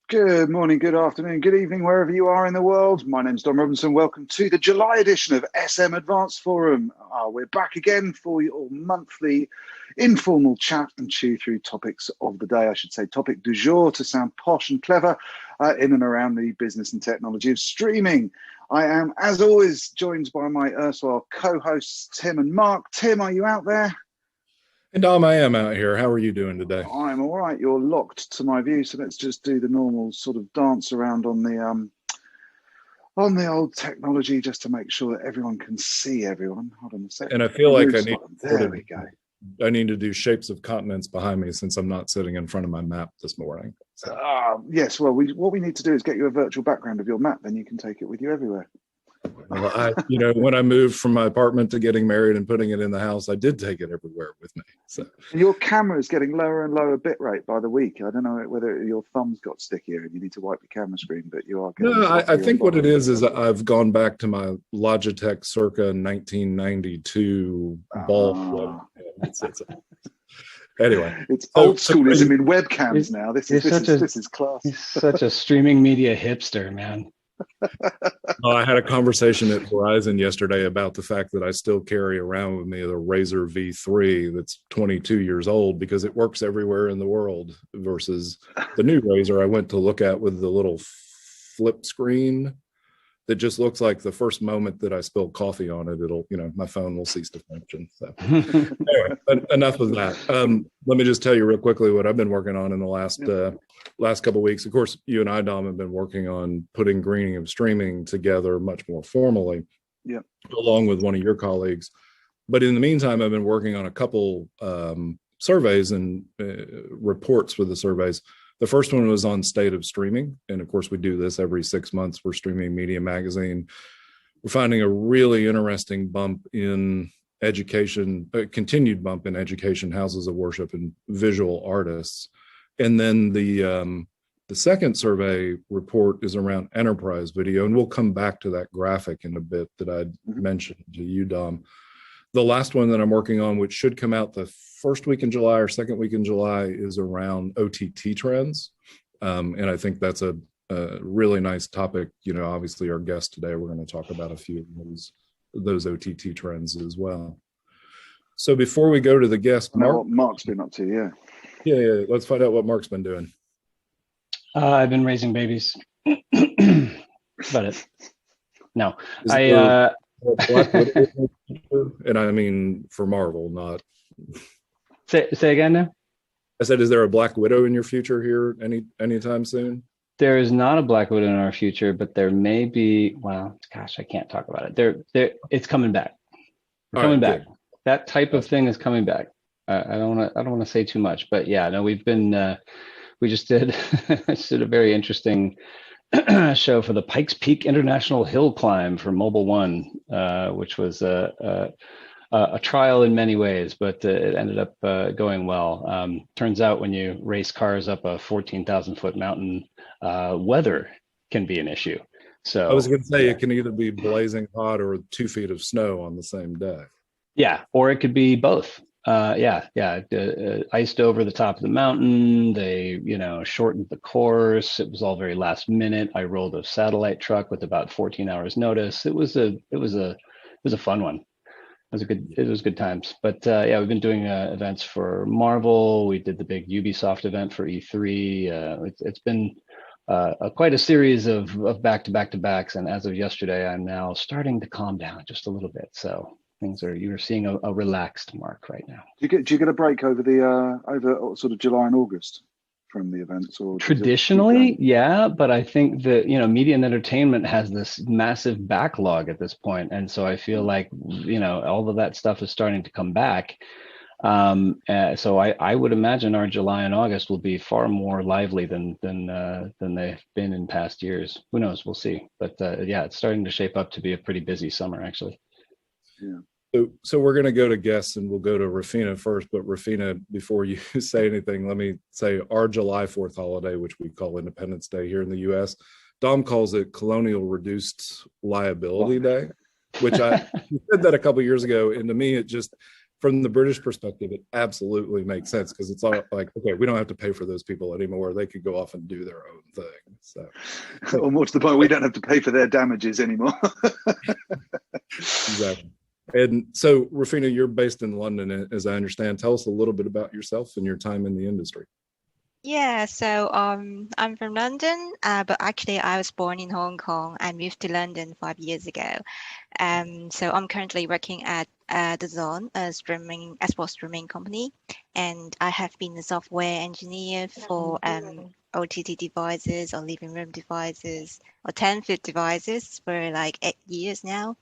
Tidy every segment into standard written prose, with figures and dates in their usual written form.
Good morning, good afternoon, good evening, wherever you are in the world. My name's Dom Robinson. Welcome to the July edition of SM Advanced Forum. We're back again for your monthly informal chat and chew through topics of the day. I should say topic du jour to sound posh and clever in and around the business and technology of streaming. I am, as always, joined by my erstwhile co-hosts, Tim and Mark. Tim, are you out there? And Dom, I am out here. How are you doing today? I'm all right. You're locked to my view, so let's just do the normal sort of dance around on the old technology just to make sure that everyone can see everyone. Hold on a second. And I feel like there we go. I need to do shapes of continents behind me since I'm not sitting in front of my map this morning. So. Yes. Well, what we need to do is get you a virtual background of your map. Then you can take it with you everywhere. Well, when I moved from my apartment to getting married and putting it in the house, I did take it everywhere with me. So your camera is getting lower and lower bit rate by the week. I don't know whether your thumbs got stickier and you need to wipe your camera screen, but you are. No, I think what it is I've gone back to my Logitech circa 1992 ball. Anyway, it's old schoolism in webcams now. This is class. He's such a streaming media hipster, man. Well, I had a conversation at Verizon yesterday about the fact that I still carry around with me the Razer V3 that's 22 years old because it works everywhere in the world versus the new Razer I went to look at with the little flip screen that just looks like the first moment that I spill coffee on it, it'll, my phone will cease to function. So anyway, enough of that. Let me just tell you real quickly what I've been working on in the last couple of weeks. Of course, you and I, Dom, have been working on putting Greening of Streaming together much more formally, along with one of your colleagues. But in the meantime, I've been working on a couple surveys and reports for the surveys. The first one was on state of streaming. And of course, we do this every 6 months for Streaming Media Magazine. We're finding a really interesting bump in education, a continued bump in education, houses of worship, and visual artists. And then the second survey report is around enterprise video. And we'll come back to that graphic in a bit that I mentioned to you, Dom. The last one that I'm working on, which should come out the first week in July or second week in July, is around OTT trends. And I think that's a really nice topic. Obviously our guest today, we're going to talk about a few of those OTT trends as well. So before we go to the guest, what Mark's been up to, Yeah, let's find out what Mark's been doing. I've been raising babies. About it. No, and I mean for Marvel, not. Say again now? I said, is there a Black Widow in your future here anytime soon? There is not a Black Widow in our future, but there may be. Well, gosh, I can't talk about it. It's coming back. Coming back. Good. That type of thing is coming back. I don't want to say too much, but yeah, no, we've been. We just did a very interesting show for the Pikes Peak International Hill Climb for Mobile One, which was a trial in many ways, but it ended up going well. Turns out when you race cars up a 14,000 foot mountain, weather can be an issue. So I was going to say it can either be blazing hot or 2 feet of snow on the same day. Yeah, or it could be both. Iced over the top of the mountain. They, shortened the course. It was all very last minute. I rolled a satellite truck with about 14 hours notice. It was a fun one. It was good times. But we've been doing events for Marvel. We did the big Ubisoft event for E3. It's been quite a series of back-to-backs. And as of yesterday, I'm now starting to calm down just a little bit. So you're seeing a relaxed Mark right now. Do you get a break over over sort of July and August from the events? Or traditionally, yeah, but I think that media and entertainment has this massive backlog at this point, and so I feel like all of that stuff is starting to come back. So I would imagine our July and August will be far more lively than they've been in past years. Who knows? We'll see. But it's starting to shape up to be a pretty busy summer, actually. Yeah. So we're going to go to guests, and we'll go to Rufina first. But Rufina, before you say anything, let me say our July 4th holiday, which we call Independence Day here in the U.S., Dom calls it Colonial Reduced Liability Day, which I said that a couple of years ago. And to me, it just, from the British perspective, it absolutely makes sense because it's all like, okay, we don't have to pay for those people anymore. They could go off and do their own thing. So, or more to the point, we don't have to pay for their damages anymore. Exactly. And so, Rufina, you're based in London, as I understand. Tell us a little bit about yourself and your time in the industry. Yeah, so I'm from London, but actually I was born in Hong Kong. I moved to London 5 years ago. So I'm currently working at the Zone, a sports streaming company, and I have been a software engineer for OTT devices or living room devices or 10-foot devices for like 8 years now.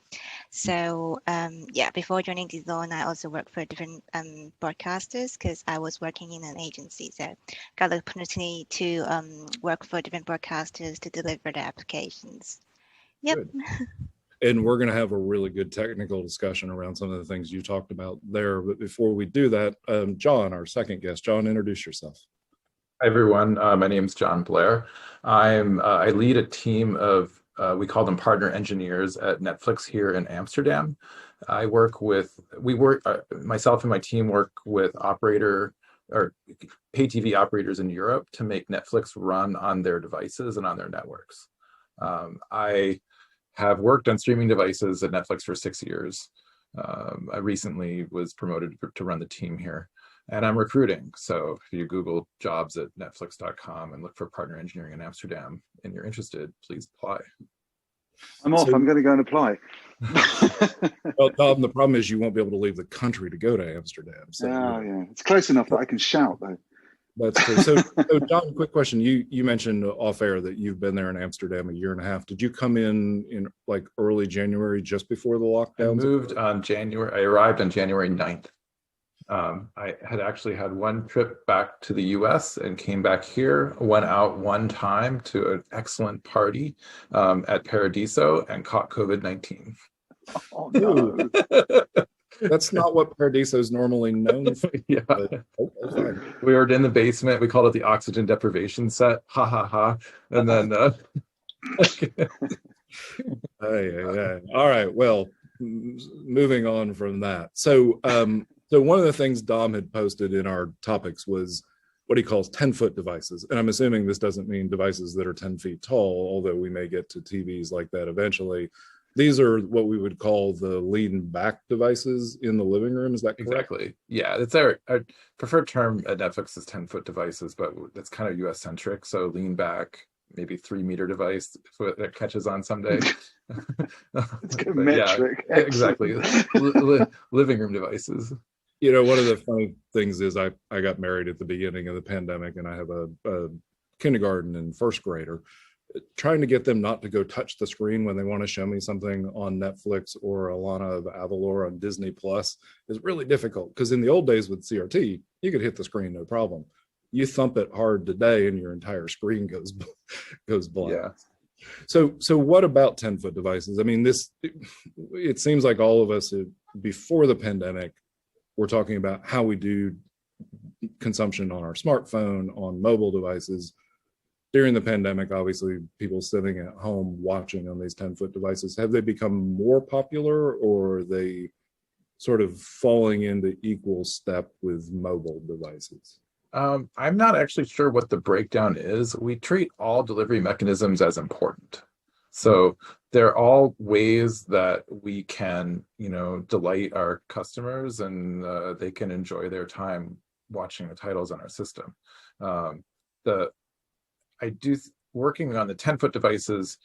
So yeah, before joining the Zone, I also worked for different broadcasters because I was working in an agency. So got the opportunity to work for different broadcasters to deliver their applications. Yep. Good. And we're going to have a really good technical discussion around some of the things you talked about there. But before we do that, John, our second guest. John, introduce yourself. Hi, everyone. My name is John Blair. I lead a team of, we call them partner engineers at Netflix here in Amsterdam. Myself and my team work with pay TV operators in Europe to make Netflix run on their devices and on their networks. I have worked on streaming devices at Netflix for 6 years. I recently was promoted to run the team here, and I'm recruiting. So if you Google jobs at netflix.com and look for partner engineering in Amsterdam and you're interested, please apply. I'm off. I'm going to go and apply. Well, Tom, the problem is you won't be able to leave the country to go to Amsterdam. So, yeah, it's close enough that I can shout though. That's true. So John, quick question. You mentioned off air that you've been there in Amsterdam a year and a half. Did you come in like early January, just before the lockdown? I arrived on January 9th. I had actually had one trip back to the US and came back here, went out one time to an excellent party at Paradiso and caught COVID-19. Oh, no. That's not what Paradiso is normally known for. Yeah. We were in the basement. We called it the oxygen deprivation set. Ha ha ha. And then all right. Well, moving on from that. So one of the things Dom had posted in our topics was what he calls 10-foot devices. And I'm assuming this doesn't mean devices that are 10 feet tall, although we may get to TVs like that eventually. These are what we would call the lean back devices in the living room. Is that correct? Exactly. Yeah, it's our preferred term at Netflix is 10-foot devices, but that's kind of US centric. So lean back, maybe 3-meter device that catches on someday. It's good metric. Yeah, exactly. Living room devices. You know, one of the funny things is I got married at the beginning of the pandemic, and I have a kindergarten and first grader. Trying to get them not to go touch the screen when they want to show me something on Netflix or Alana of Avalor on Disney Plus is really difficult, because in the old days with CRT, you could hit the screen no problem. You thump it hard today and your entire screen goes blank. Yeah. So what about 10-foot devices? I mean, it seems like all of us before the pandemic, we're talking about how we do consumption on our smartphone, on mobile devices. During the pandemic, obviously, people sitting at home watching on these 10-foot devices, have they become more popular, or are they sort of falling into equal step with mobile devices? I'm not actually sure what the breakdown is. We treat all delivery mechanisms as important. So they're all ways that we can, delight our customers, and they can enjoy their time watching the titles on our system. Working on the 10-foot devices,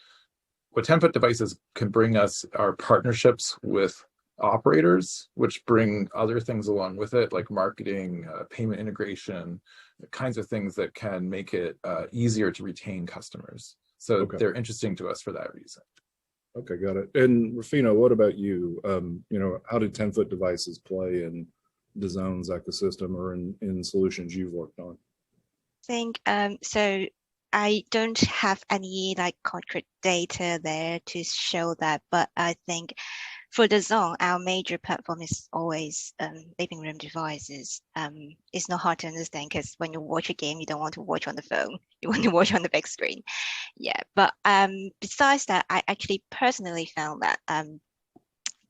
what 10-foot devices can bring us are partnerships with operators, which bring other things along with it, like marketing, payment integration, the kinds of things that can make it easier to retain customers. So They're interesting to us for that reason. Okay, got it. And Rufina, what about you? How do 10-foot devices play in the Zone's ecosystem or in solutions you've worked on? I think so. I don't have any concrete data there to show that, but I think for the Zone, our major platform is always living room devices. It's not hard to understand, because when you watch a game, you don't want to watch on the phone. You want to watch on the big screen. Yeah, but besides that, I actually personally found that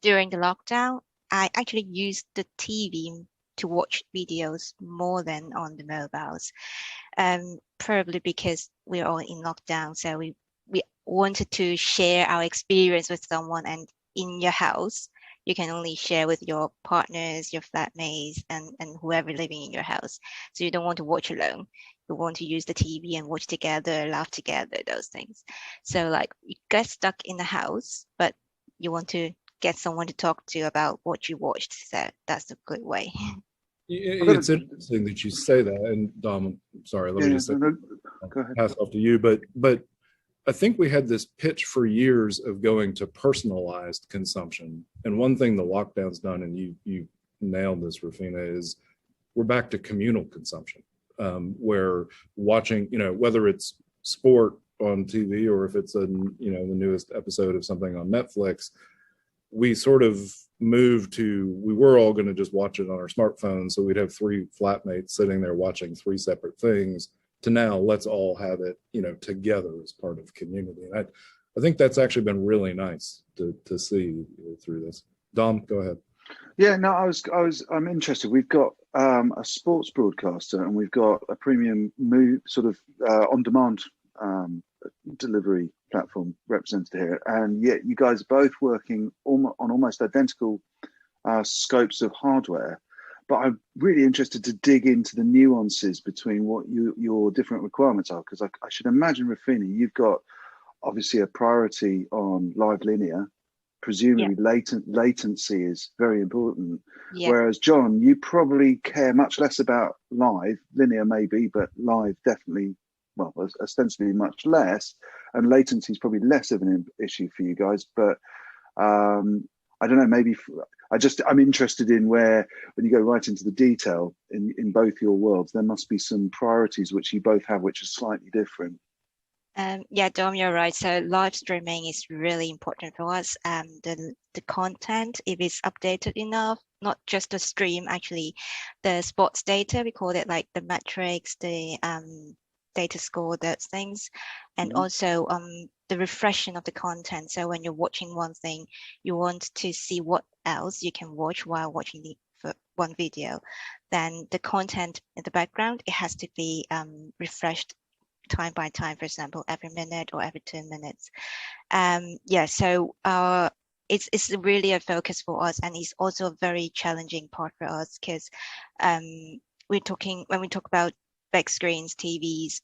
during the lockdown, I actually use the TV to watch videos more than on the mobiles. Probably because we're all in lockdown, so we wanted to share our experience with someone, and in your house you can only share with your partners, your flatmates, and whoever living in your house. So you don't want to watch alone. You want to use the TV and watch together, laugh together, those things. So like you get stuck in the house, but you want to get someone to talk to about what you watched. So that's a good way. It's interesting that you say that, and Dom, sorry, let me just say, go ahead. Pass off to you, but I think we had this pitch for years of going to personalized consumption, and one thing the lockdown's done, and you nailed this, Rufina, is we're back to communal consumption, where watching, whether it's sport on TV or if it's the newest episode of something on Netflix, we sort of moved to, we were all going to just watch it on our smartphones, so we'd have three flatmates sitting there watching three separate things, to now let's all have it together as part of community. And I think that's actually been really nice to see through this. Dom, go ahead. Yeah, no, I'm interested. We've got a sports broadcaster, and we've got a premium on-demand delivery platform represented here, and yet you guys are both working on almost identical scopes of hardware. But I'm really interested to dig into the nuances between what your different requirements are, because I should imagine, Rufina, you've got obviously a priority on live linear. Presumably, latency is very important. Yeah. Whereas John, you probably care much less about live linear, maybe, but live definitely. Well, ostensibly much less, and latency is probably less of an issue for you guys. But I don't know. Maybe I'm interested in where, when you go right into the detail in both your worlds, there must be some priorities which you both have, which are slightly different. Yeah, Dom, you're right. So live streaming is really important for us. The content, if it's updated enough, not just the stream, actually, the sports data, we call it like the metrics, the data score, those things, and also the refreshing of the content. So when you're watching one thing, you want to see what else you can watch while watching one video. Then the content in the background, it has to be refreshed time by time, for example, every minute or every 2 minutes. So it's really a focus for us, and it's also a very challenging part for us, because when we talk about big screens, TVs,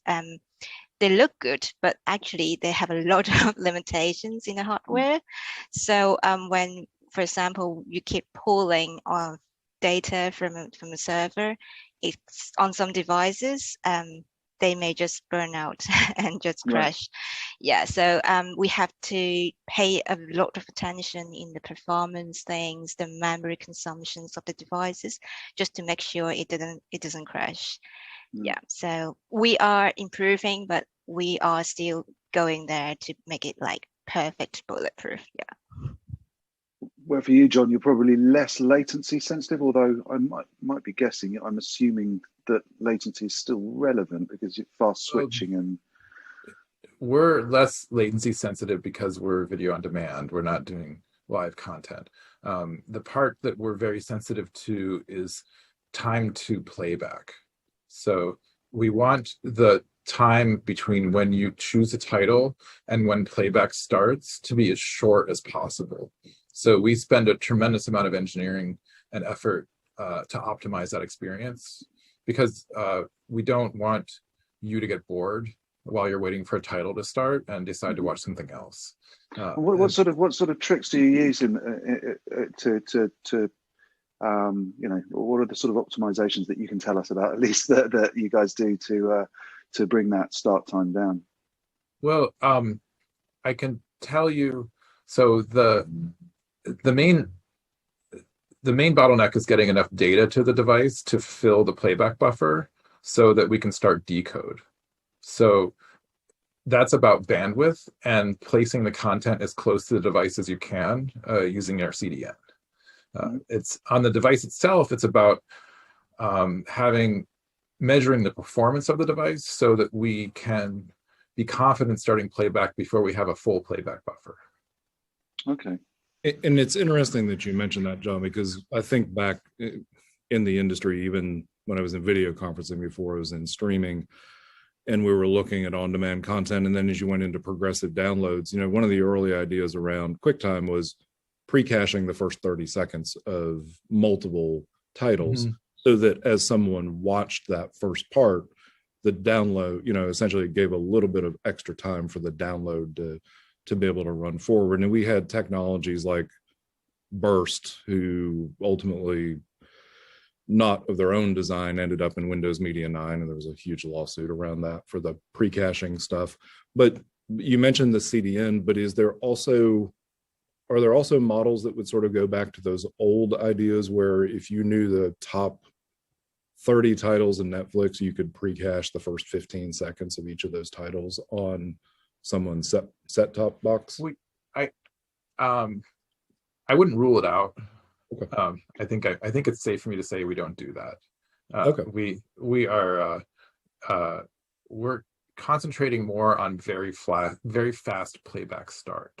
they look good, but actually they have a lot of limitations in the hardware. So when, for example, you keep pulling data from a server, it's on some devices, they may just burn out and just crash. Yeah, so we have to pay a lot of attention in the performance things, the memory consumptions of the devices, just to make sure it doesn't crash. Yeah, so we are improving, but we are still going there to make it like perfect bulletproof. Yeah. Well, for you, John, you're probably less latency sensitive, although I might be guessing. I'm assuming that latency is still relevant because you're fast switching and. We're less latency sensitive because we're video on demand. We're not doing live content. The part that we're very sensitive to is time to playback. So we want the time between when you choose a title and when playback starts to be as short as possible. So we spend a tremendous amount of engineering and effort to optimize that experience, because we don't want you to get bored while you're waiting for a title to start and decide to watch something else. What sort of tricks do you use what are the sort of optimizations that you can tell us about, at least that you guys do to bring that start time down? Well, I can tell you. So the main bottleneck is getting enough data to the device to fill the playback buffer so that we can start decode. So that's about bandwidth and placing the content as close to the device as you can using our CDN. It's on the device itself. It's about measuring the performance of the device so that we can be confident starting playback before we have a full playback buffer. Okay. And it's interesting that you mentioned that, John, because I think back in the industry, even when I was in video conferencing before, I was in streaming, and we were looking at on-demand content. And then as you went into progressive downloads, one of the early ideas around QuickTime was pre-caching the first 30 seconds of multiple titles, so that as someone watched that first part, the download, essentially gave a little bit of extra time for the download to be able to run forward. And we had technologies like Burst, who ultimately, not of their own design, ended up in Windows Media 9, and there was a huge lawsuit around that for the pre-caching stuff. But you mentioned the CDN, but are there also models that would sort of go back to those old ideas where if you knew the top 30 titles in Netflix, you could pre-cache the first 15 seconds of each of those titles on someone's set-top box? I wouldn't rule it out. Okay. I think it's safe for me to say we don't do that. Okay. We're concentrating more on very fast playback start.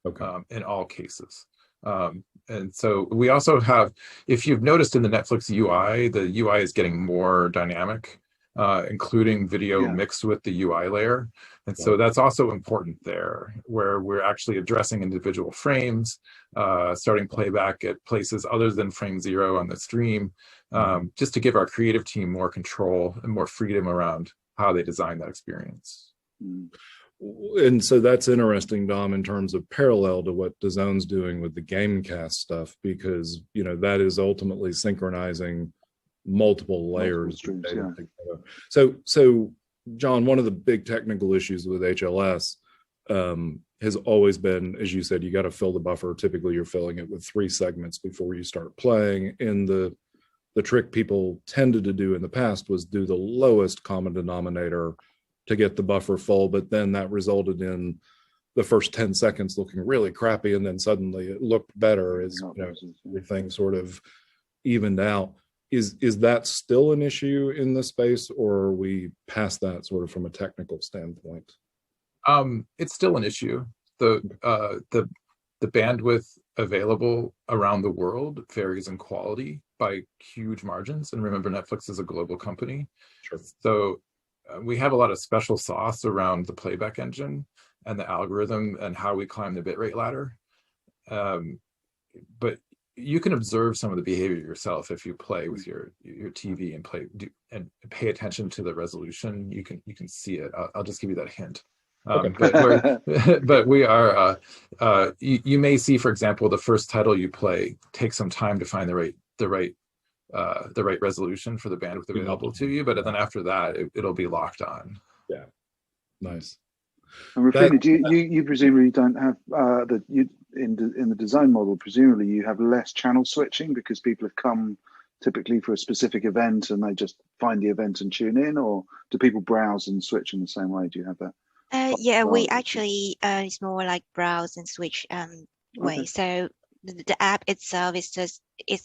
Okay. In all cases. And so we also have, if you've noticed in the Netflix UI, the UI is getting more dynamic, including video mixed with the UI layer. And so that's also important there, where we're actually addressing individual frames, starting playback at places other than frame 0 on the stream, just to give our creative team more control and more freedom around how they design that experience. And so that's interesting, Dom, in terms of parallel to what DAZN's doing with the Gamecast stuff, because that is ultimately synchronizing multiple layers. Streams, So John, one of the big technical issues with HLS has always been, as you said, you got to fill the buffer. Typically, you're filling it with 3 segments before you start playing. And the trick people tended to do in the past was do the lowest common denominator to get the buffer full, but then that resulted in the first 10 seconds looking really crappy, and then suddenly it looked better as everything sort of evened out. Is that still an issue in the space, or are we past that sort of from a technical standpoint? It's still an issue. The bandwidth available around the world varies in quality by huge margins, and remember, Netflix is a global company. Sure. So we have a lot of special sauce around the playback engine and the algorithm and how we climb the bitrate ladder. But you can observe some of the behavior yourself if you play with your TV and pay attention to the resolution. You can see it. I'll just give you that hint. But we are. You may see, for example, the first title you play takes some time to find the right resolution for the bandwidth available to you, but then after that, it'll be locked on. Yeah, nice. And Rufina, you presumably don't have in the design model. Presumably, you have less channel switching because people have come typically for a specific event and they just find the event and tune in, or do people browse and switch in the same way? Do you have that? Yeah, we actually it's more like browse and switch way. Okay. So the app itself is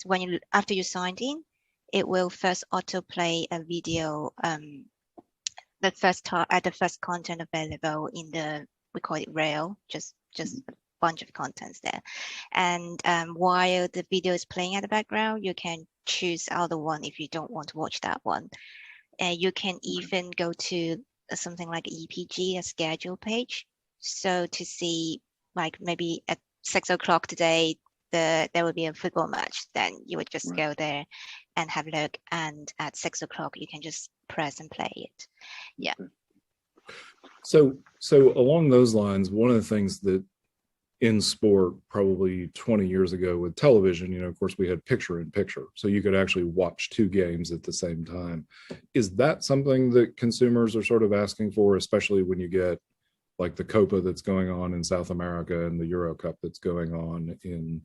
when after you signed in, it will first autoplay a video at the first content available in we call it rail, just a bunch of contents there. And while the video is playing at the background, you can choose other one if you don't want to watch that one. You can even go to something like EPG, a schedule page. So to see, like, maybe at 6 o'clock today, there will be a football match, then you would just go there and have a look, and at 6 o'clock you can just press and play it. Yeah. So along those lines, one of the things that in sport probably 20 years ago with television, of course we had picture in picture, so you could actually watch 2 games at the same time. Is that something that consumers are sort of asking for, especially when you get like the Copa that's going on in South America and the Euro Cup that's going on in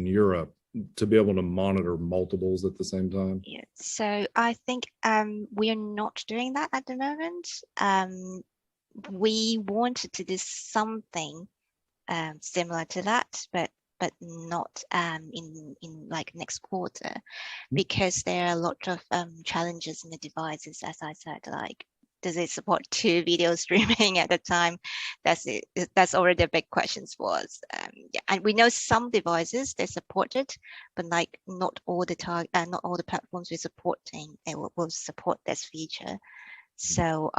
Europe, to be able to monitor multiples at the same time? Yeah, so I think we are not doing that at the moment. We wanted to do something similar to that, but not in like next quarter, because there are a lot of challenges in the devices, as I said, like does it support 2 video streaming at the time? That's already a big question for us. Yeah, and we know some devices they support it, but like not all the platforms we're supporting will support this feature. So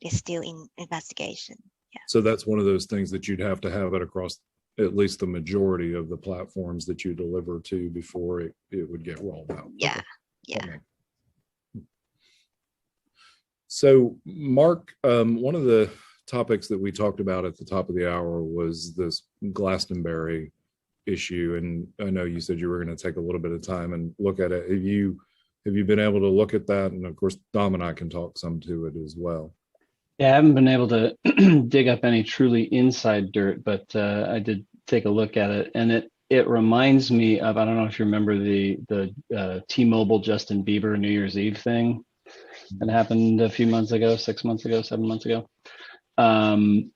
it's still in investigation. Yeah. So that's one of those things that you'd have to have it across at least the majority of the platforms that you deliver to before it would get rolled out. Yeah. Okay. Yeah. Okay. So Mark, one of the topics that we talked about at the top of the hour was this Glastonbury issue. And I know you said you were going to take a little bit of time and look at it. Have you been able to look at that? And of course, Dom and I can talk some to it as well. Yeah, I haven't been able to dig up any truly inside dirt, but I did take a look at it, and it reminds me of, I don't know if you remember the T-Mobile Justin Bieber New Year's Eve thing that happened a few months ago, 6 months ago, 7 months ago. And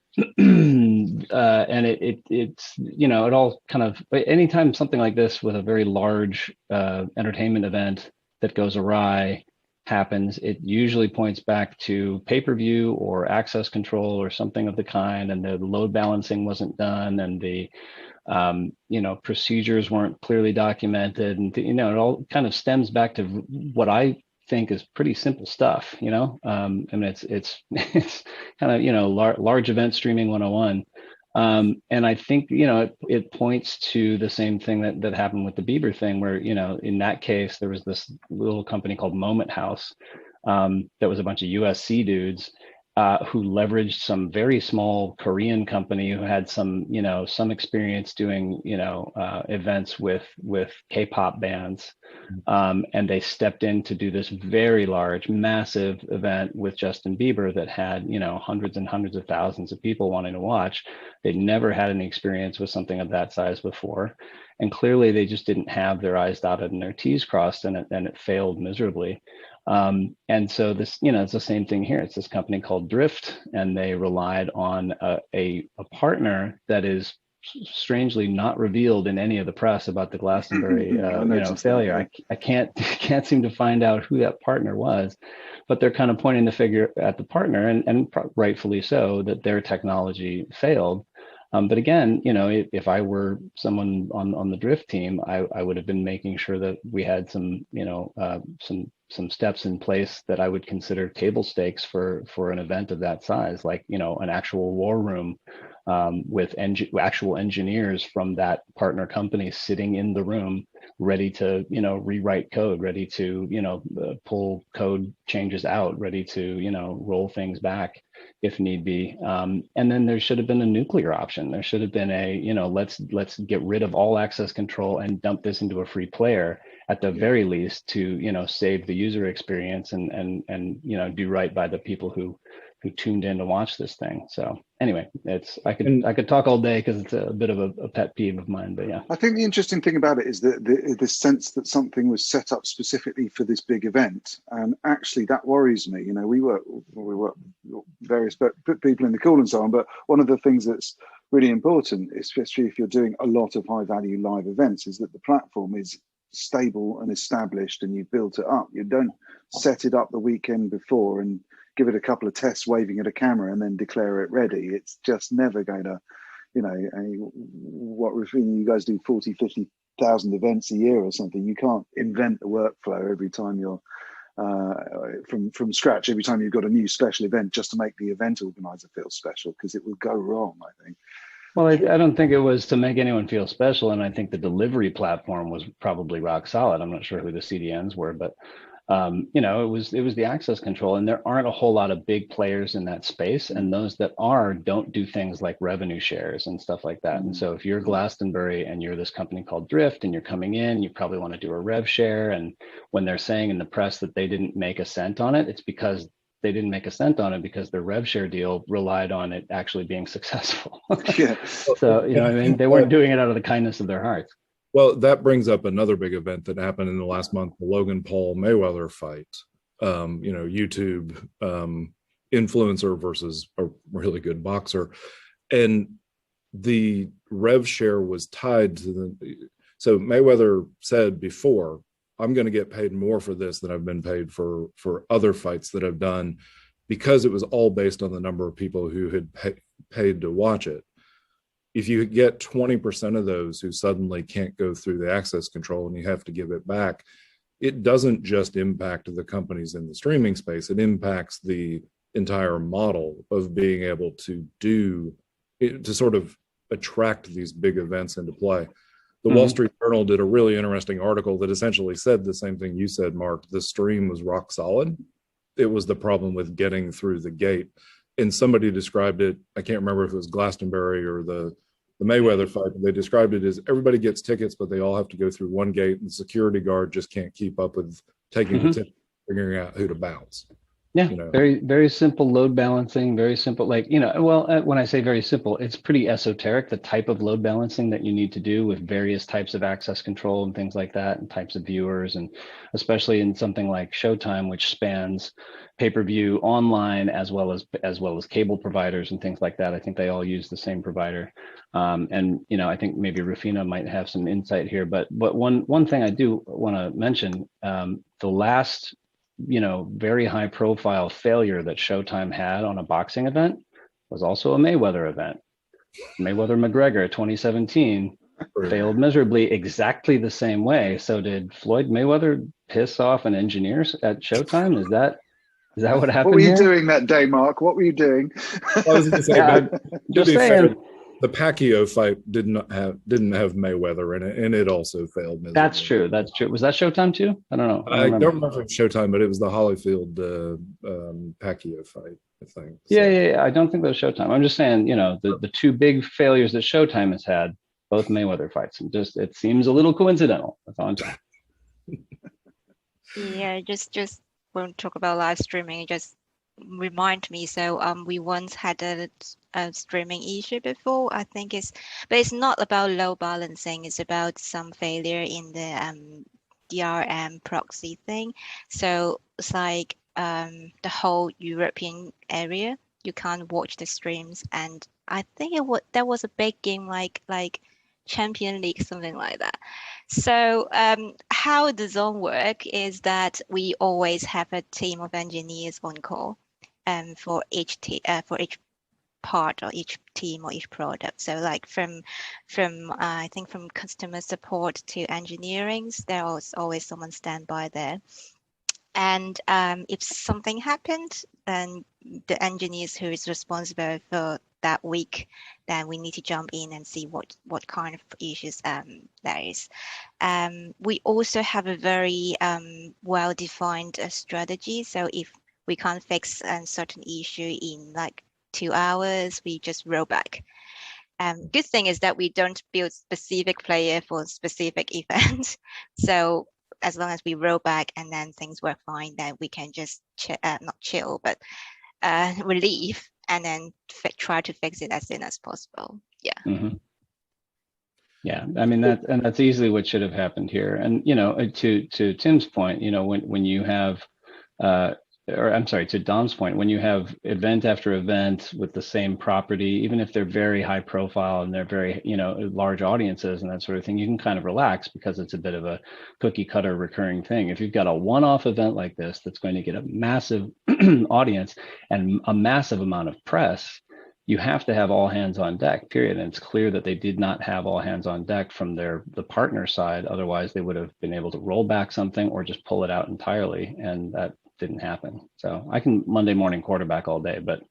it's it all kind of, anytime something like this with a very large entertainment event that goes awry happens, it usually points back to pay-per-view or access control or something of the kind, and the load balancing wasn't done, and the procedures weren't clearly documented, and it all kind of stems back to what I think is pretty simple stuff. I mean, it's kind of large event streaming 101. And I think, it points to the same thing that happened with the Bieber thing, where, in that case, there was this little company called Moment House that was a bunch of USC dudes who leveraged some very small Korean company who had some experience doing, events with K-pop bands. And they stepped in to do this very large, massive event with Justin Bieber that had, hundreds and hundreds of thousands of people wanting to watch. They'd never had any experience with something of that size before. And clearly they just didn't have their I's dotted and their T's crossed, and it failed miserably. And so this, it's the same thing here. It's this company called Drift, and they relied on a partner that is strangely not revealed in any of the press about the Glastonbury failure. I can't seem to find out who that partner was, but they're kind of pointing the finger at the partner, and rightfully so, that their technology failed. But again, if I were someone on the Drift team, I would have been making sure that we had some steps in place that I would consider table stakes for an event of that size, like, an actual war room with actual engineers from that partner company sitting in the room, ready to, rewrite code, ready to, pull code changes out, ready to, roll things back if need be. And then there should have been a nuclear option. There should have been let's get rid of all access control and dump this into a free player at the very least to, save the user experience and do right by the people who tuned in to watch this thing. So anyway, I could talk all day because it's a bit of a pet peeve of mine, but yeah. I think the interesting thing about it is that the sense that something was set up specifically for this big event, and actually that worries me. We work with various people in the call and so on, but one of the things that's really important, especially if you're doing a lot of high value live events, is that the platform is stable and established, and you've built it up. You don't set it up the weekend before and give it a couple of tests waving at a camera and then declare it ready. It's just never going to, what Rufina, you guys do 40, 50,000 events a year or something. You can't invent the workflow every time you're from scratch, every time you've got a new special event just to make the event organizer feel special, because it will go wrong, I think. Well, I don't think it was to make anyone feel special, and I think the delivery platform was probably rock solid. I'm not sure who the CDNs were, but it was the access control, and there aren't a whole lot of big players in that space, and those that are don't do things like revenue shares and stuff like that. And so if you're Glastonbury and you're this company called Drift and you're coming in, you probably want to do a rev share. And when they're saying in the press that they didn't make a cent on it, it's because they didn't make a cent on it because their rev share deal relied on it actually being successful. Yeah. So, they weren't doing it out of the kindness of their hearts. Well, that brings up another big event that happened in the last month, the Logan Paul Mayweather fight. YouTube influencer versus a really good boxer. And the rev share was tied to so Mayweather said before, I'm going to get paid more for this than I've been paid for other fights that I've done. because it was all based on the number of people who had paid to watch it. If you get 20% of those who suddenly can't go through the access control and you have to give it back, it doesn't just impact the companies in the streaming space, it impacts the entire model of being able to do it, to sort of attract these big events into play. The Wall Street Journal did a really interesting article that essentially said the same thing you said, Mark. The stream was rock solid. It was the problem with getting through the gate. And somebody described it, I can't remember if it was Glastonbury or the Mayweather fight, but they described it as everybody gets tickets, but they all have to go through one gate, and the security guard just can't keep up with taking the ticket, figuring out who to bounce. Yeah, very, very simple load balancing, very simple, like, well, when I say very simple, it's pretty esoteric, the type of load balancing that you need to do with various types of access control and things like that, and types of viewers, and especially in something like Showtime, which spans pay-per-view online as well as cable providers and things like that. I think they all use the same provider. And I think maybe Rufina might have some insight here, but one thing I do want to mention, the last very high profile failure that Showtime had on a boxing event was also a Mayweather event. Mayweather McGregor 2017 failed miserably, exactly the same way. So did Floyd Mayweather piss off an engineer at Showtime? Is that what happened? What were you here? doing that day, Mark? What were you doing? I was going to say, just saying. The Pacquiao fight didn't have Mayweather in it, and it also failed miserably. That's true. That's true. Was that Showtime too? I don't know. I don't remember if it was Showtime, but it was the Holyfield Pacquiao fight, I think. So. Yeah. I don't think that was Showtime. I'm just saying, the two big failures that Showtime has had, both Mayweather fights, and just it seems a little coincidental. That's all I'm saying. Yeah, just won't talk about live streaming. Just remind me. So we once had a streaming issue before. I think but it's not about load balancing. It's about some failure in the DRM proxy thing. So it's like the whole European area, you can't watch the streams. And I think there was a big game like Champion League, something like that. So how the zone work is that we always have a team of engineers on call for each part or each team or each product. So like from I think from customer support to engineering, there's always someone standby there. And if something happened, then the engineers who is responsible for that week, then we need to jump in and see what kind of issues there is. We also have a very well-defined strategy. So if we can't fix a certain issue in like 2 hours, we just roll back. Good thing is that we don't build specific player for specific events. So as long as we roll back and then things work fine, then we can just not chill, but relieve and then try to fix it as soon as possible. Yeah. Mm-hmm. Yeah, I mean that's easily what should have happened here. And to Tim's point, when you have or I'm sorry, to Dom's point, when you have event after event with the same property, even if they're very high profile and they're very, large audiences and that sort of thing, you can kind of relax because it's a bit of a cookie cutter recurring thing. If you've got a one-off event like this that's going to get a massive audience and a massive amount of press, you have to have all hands on deck, period. And it's clear that they did not have all hands on deck from the partner side. Otherwise, they would have been able to roll back something or just pull it out entirely. And that didn't happen. So I can Monday morning quarterback all day, but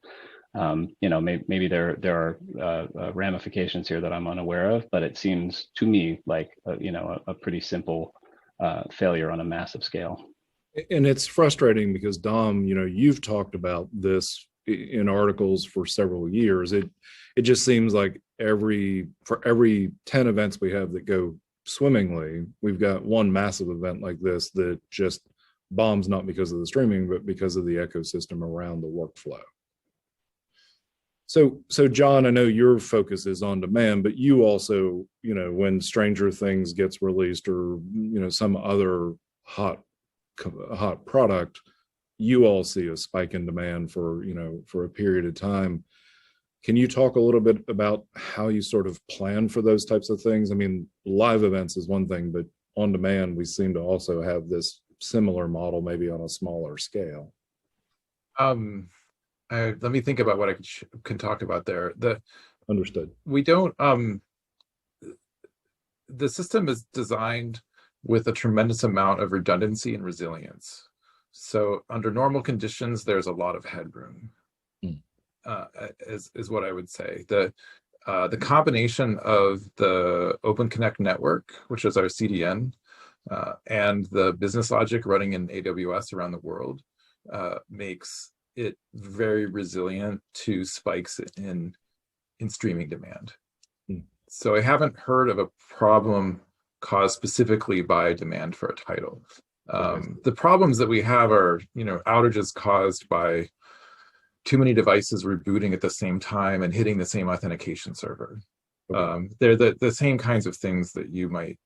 maybe there are ramifications here that I'm unaware of, but it seems to me like a pretty simple failure on a massive scale. And it's frustrating because Dom, you've talked about this in articles for several years. It just seems like for every 10 events we have that go swimmingly, we've got one massive event like this that just bombs, not because of the streaming, but because of the ecosystem around the workflow. So John, I know your focus is on demand, but you also, when Stranger Things gets released or, some other hot product, you all see a spike in demand for a period of time. Can you talk a little bit about how you sort of plan for those types of things? I mean, live events is one thing, but on demand, we seem to also have this similar model, maybe on a smaller scale. let me think about what I can talk about there. Understood. We don't. The system is designed with a tremendous amount of redundancy and resilience. So under normal conditions, there's a lot of headroom. Is what I would say. The combination of the Open Connect network, which is our CDN, and the business logic running in AWS around the world makes it very resilient to spikes in streaming demand. So I haven't heard of a problem caused specifically by demand for a title. The problems that we have are, outages caused by too many devices rebooting at the same time and hitting the same authentication server. They're the same kinds of things that you might,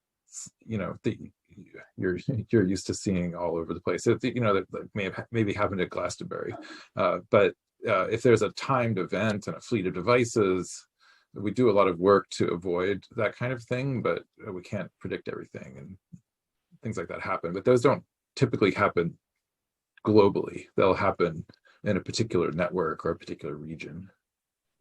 that you're used to seeing all over the place. That maybe happened at Glastonbury, but if there's a timed event and a fleet of devices, we do a lot of work to avoid that kind of thing, but we can't predict everything, and things like that happen. But those don't typically happen globally. They'll happen in a particular network or a particular region.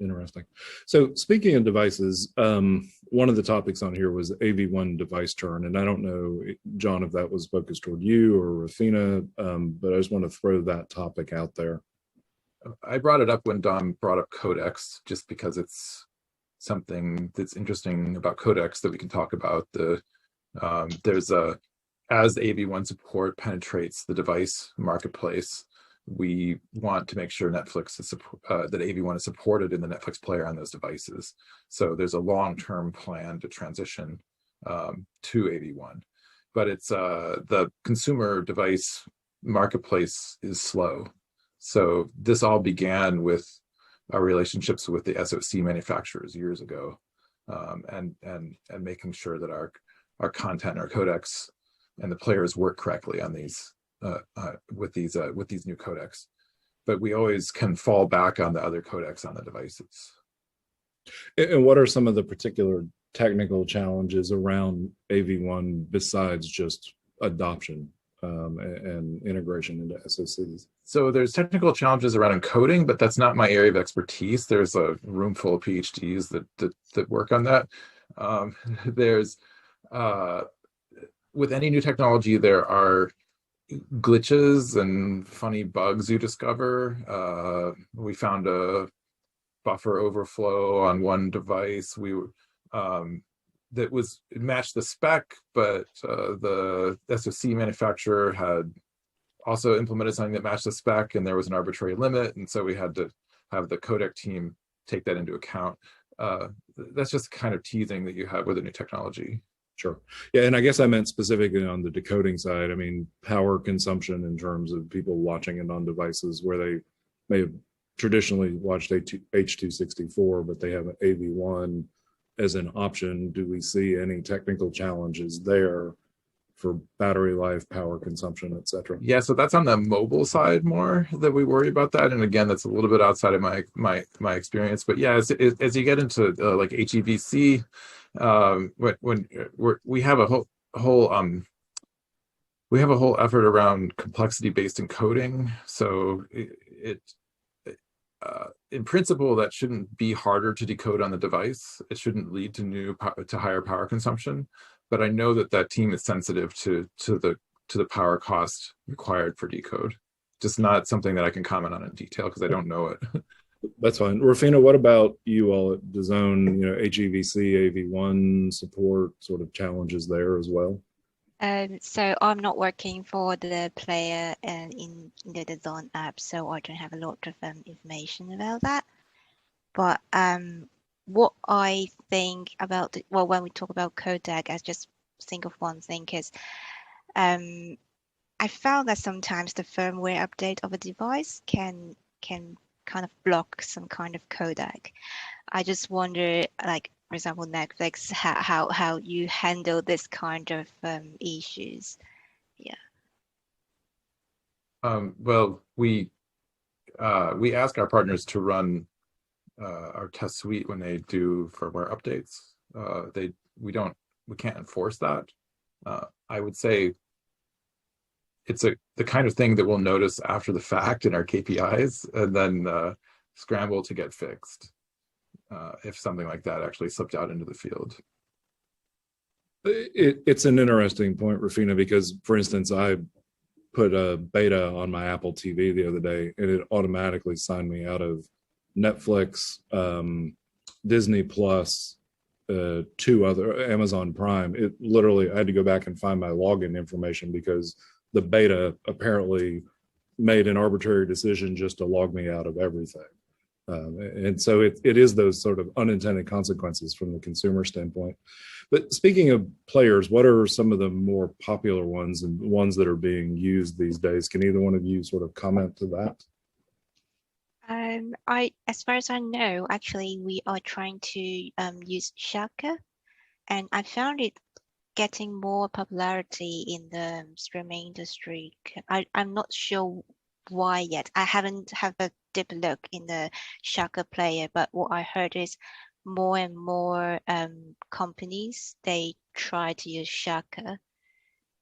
Interesting. So speaking of devices, one of the topics on here was AV1 device churn, and I don't know, John, if that was focused toward you or Rufina, but I just want to throw that topic out there. I brought it up when Don brought up codecs, just because it's something that's interesting about codecs that we can talk about. As the AV1 support penetrates the device marketplace, we want to make sure Netflix is that AV1 is supported in the Netflix player on those devices. So there's a long-term plan to transition to AV1, but it's the consumer device marketplace is slow. So this all began with our relationships with the SoC manufacturers years ago, and making sure that our content, our codecs, and the players work correctly on these with these new codecs. But we always can fall back on the other codecs on the devices. And what are some of the particular technical challenges around AV1 besides just adoption and integration into SoCs? So there's technical challenges around encoding, but that's not my area of expertise. There's a room full of PhDs that work on that. With any new technology, there are glitches and funny bugs you discover. We found a buffer overflow on one device. It matched the spec, but the SoC manufacturer had also implemented something that matched the spec, and there was an arbitrary limit, and so we had to have the codec team take that into account. That's just kind of teasing that you have with a new technology. Sure. Yeah, and I guess I meant specifically on the decoding side. I mean, power consumption in terms of people watching it on devices where they may have traditionally watched H.264, but they have an AV1 as an option. Do we see any technical challenges there for battery life, power consumption, et cetera? Yeah, so that's on the mobile side more that we worry about that. And again, that's a little bit outside of my experience. But yeah, as you get into like HEVC, we have a whole effort around complexity-based encoding. So in principle, that shouldn't be harder to decode on the device. It shouldn't lead to higher power consumption. But I know that team is sensitive to the power cost required for decode. Just not something that I can comment on in detail because I don't know it. That's fine. Rufina, what about you all at DAZN? HEVC, AV1 support, sort of challenges there as well? So I'm not working for the player in the DAZN app, so I don't have a lot of information about that. But what I think about, when we talk about codec, I just think of one thing, because I found that sometimes the firmware update of a device can kind of block some kind of codec. I just wonder, like, for example, Netflix, how you handle this kind of issues. Yeah. Well, we ask our partners to run our test suite when they do firmware updates. We can't enforce that. I would say it's the kind of thing that we'll notice after the fact in our KPIs, and then scramble to get fixed if something like that actually slipped out into the field. It's an interesting point, Rufina, because, for instance, I put a beta on my Apple TV the other day, and it automatically signed me out of Netflix, Disney Plus, two other, Amazon Prime. It literally, I had to go back and find my login information because the beta apparently made an arbitrary decision just to log me out of everything. And so it is those sort of unintended consequences from the consumer standpoint. But speaking of players, what are some of the more popular ones and ones that are being used these days? Can either one of you sort of comment to that? As far as I know, actually, we are trying to use Shaka, and I found it getting more popularity in the streaming industry. I'm not sure why yet. I haven't have a deep look in the Shaka player, but what I heard is more and more companies, they try to use Shaka.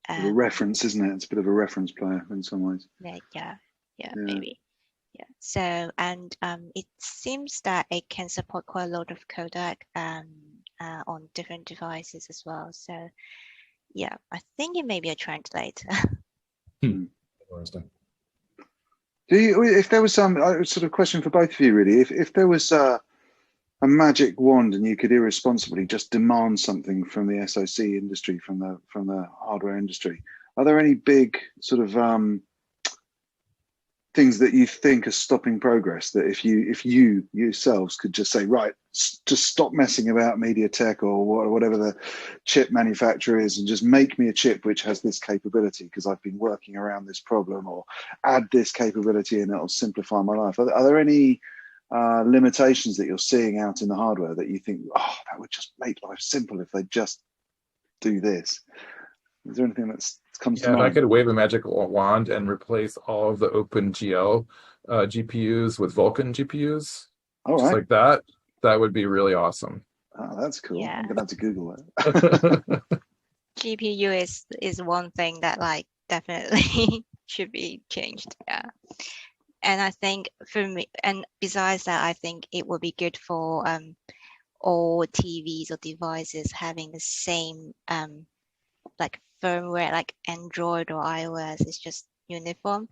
A reference, isn't it? It's a bit of a reference player in some ways. Yeah, maybe. Yeah. So, and it seems that it can support quite a lot of codec on different devices as well. So, yeah, I think it may be a translator. Interesting. If there was some sort of question for both of you, really, if there was a magic wand and you could irresponsibly just demand something from the SoC industry, from the hardware industry, are there any big sort of things that you think are stopping progress, that if you yourselves could just say, right, just stop messing about MediaTek or whatever the chip manufacturer is, and just make me a chip which has this capability because I've been working around this problem, or add this capability and it'll simplify my life? Are there any limitations that you're seeing out in the hardware that you think, oh, that would just make life simple if they just do this? Is there anything that's comes to mind? If I could wave a magic wand and replace all of the OpenGL GPUs with Vulkan GPUs, just like that, that would be really awesome. Oh, that's cool. Yeah. I'm gonna have to Google that. GPU is one thing that like definitely should be changed. Yeah. And I think for me, and besides that, I think it would be good for all TVs or devices having the same like firmware, like Android or iOS is just uniform.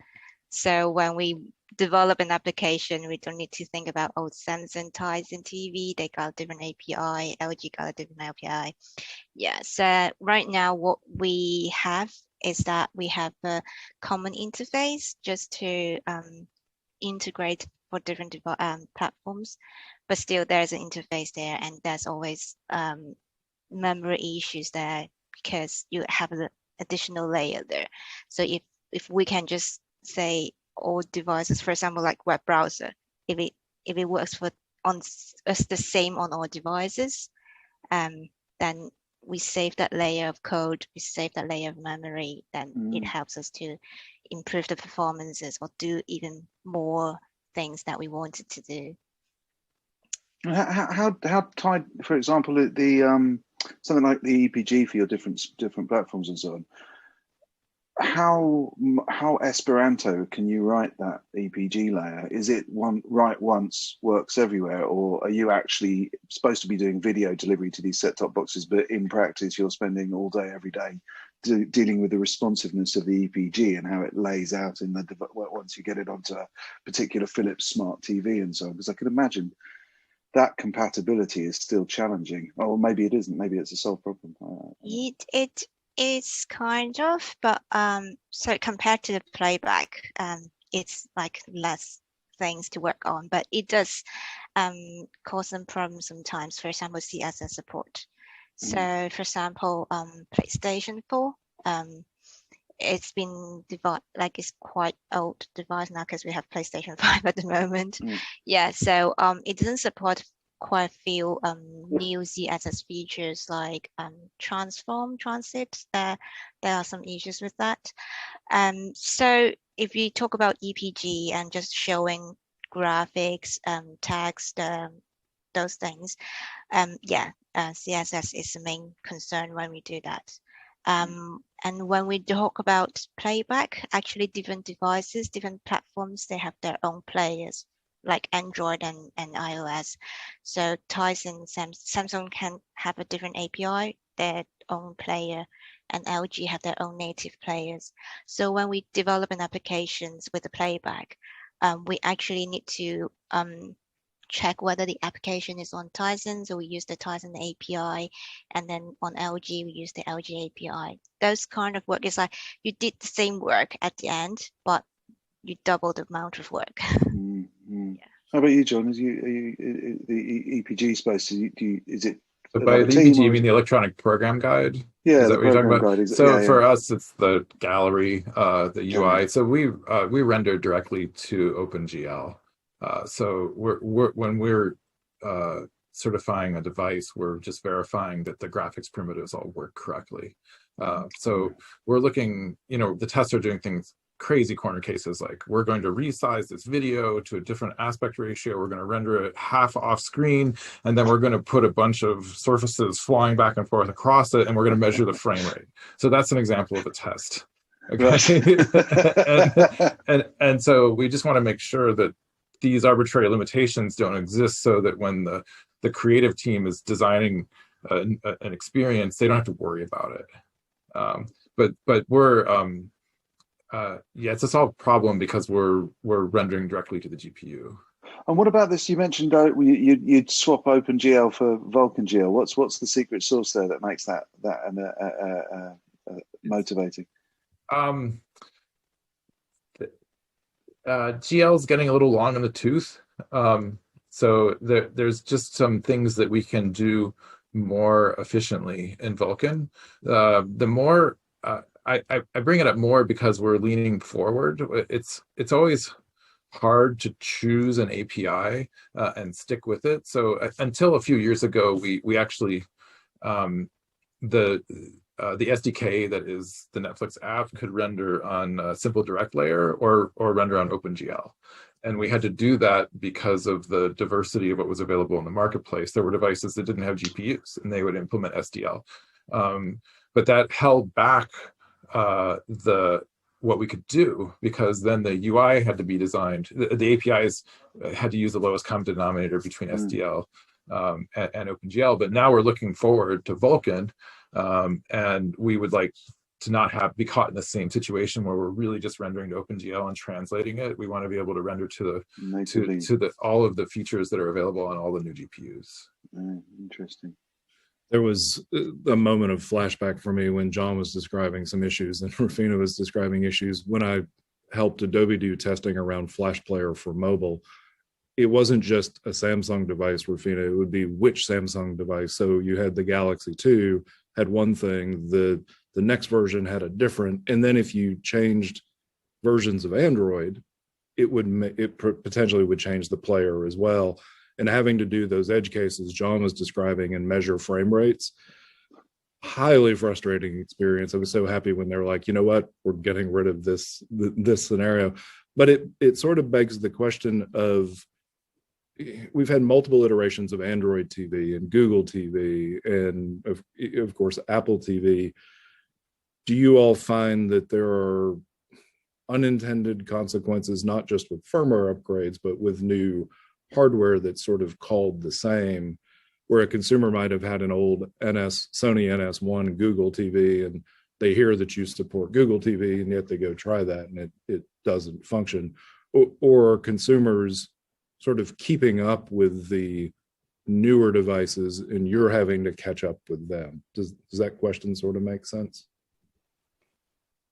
So when we develop an application, we don't need to think about, oh, Samsung ties in TV, they got a different API, LG got a different API. Yeah, so right now what we have is that we have a common interface just to integrate for different platforms, but still there's an interface there, and there's always memory issues there because you have an additional layer there. So if we can just say all devices, for example, like web browser, if it works the same on all devices, then we save that layer of code, we save that layer of memory, then it helps us to improve the performances or do even more things that we wanted to do. How tied, for example, the something like the EPG for your different platforms and so on, how Esperanto can you write that EPG layer? Is it write once, works everywhere, or are you actually supposed to be doing video delivery to these set-top boxes, but in practice you're spending all day, every day dealing with the responsiveness of the EPG and how it lays out in the once you get it onto a particular Philips smart TV and so on? Because I can imagine that compatibility is still challenging. Or maybe it isn't. Maybe it's a solved problem. It is kind of, but so compared to the playback, it's like less things to work on, but it does cause some problems sometimes. For example, CSS support. So, for example, PlayStation 4, it's been it's quite old device now because we have PlayStation 5 at the moment. Yeah, so it doesn't support quite a few new ZSS features like transform transit. There are some issues with that. So if you talk about EPG and just showing graphics, text, those things, CSS is the main concern when we do that. And when we talk about playback, actually different devices, different platforms, they have their own players, like Android and iOS. So Tyson, Samsung can have a different API, their own player, and LG have their own native players. So when we develop an applications with the playback, we actually need to check whether the application is on Tizen, so we use the Tizen API, and then on LG we use the LG API. Those kind of work is like you did the same work at the end, but you double the amount of work. Mm-hmm. Yeah. How about you, John? Is you the EPG space? Is it? So by the EPG, you mean the electronic program guide? Yeah, is that what you're talking about? Guide. So for us, it's the gallery, the UI. So we render directly to OpenGL. So when we're certifying a device, we're just verifying that the graphics primitives all work correctly. So we're looking, the tests are doing things, crazy corner cases, like we're going to resize this video to a different aspect ratio, we're going to render it half off screen, and then we're going to put a bunch of surfaces flying back and forth across it, and we're going to measure the frame rate. So that's an example of a test. Okay. and so we just want to make sure that these arbitrary limitations don't exist, so that when the creative team is designing an experience, they don't have to worry about it. But we're yeah, it's a solved problem because we're rendering directly to the GPU. And what about this? You mentioned you'd swap OpenGL for VulcanGL. What's the secret sauce there that makes that motivating? GL is getting a little long in the tooth. So there's just some things that we can do more efficiently in Vulkan. The more I bring it up more because we're leaning forward. It's always hard to choose an API and stick with it. So until a few years ago, we actually the SDK that is the Netflix app could render on a simple direct layer or render on OpenGL. And we had to do that because of the diversity of what was available in the marketplace. There were devices that didn't have GPUs and they would implement SDL. But that held back what we could do, because then the UI had to be designed. The APIs had to use the lowest common denominator between SDL and OpenGL. But now we're looking forward to Vulkan, and we would like to not be caught in the same situation where we're really just rendering to OpenGL and translating it. We want to be able to render to all of the features that are available on all the new GPUs. Interesting. There was a moment of flashback for me when John was describing some issues and Rufina was describing issues. When I helped Adobe do testing around Flash Player for mobile, it wasn't just a Samsung device, Rufina, it would be which Samsung device. So you had the Galaxy 2 had one thing, the next version had a different, and then if you changed versions of Android, it potentially would change the player as well. And having to do those edge cases John was describing and measure frame rates, highly frustrating experience. I was so happy when they were like, you know what, we're getting rid of this scenario. But it sort of begs the question of, we've had multiple iterations of Android TV and Google TV and of course Apple TV. Do you all find that there are unintended consequences, not just with firmware upgrades, but with new hardware that's sort of called the same, where a consumer might have had an old Sony NS1 Google TV, and they hear that you support Google TV, and yet they go try that and it doesn't function, or consumers sort of keeping up with the newer devices and you're having to catch up with them? Does that question sort of make sense?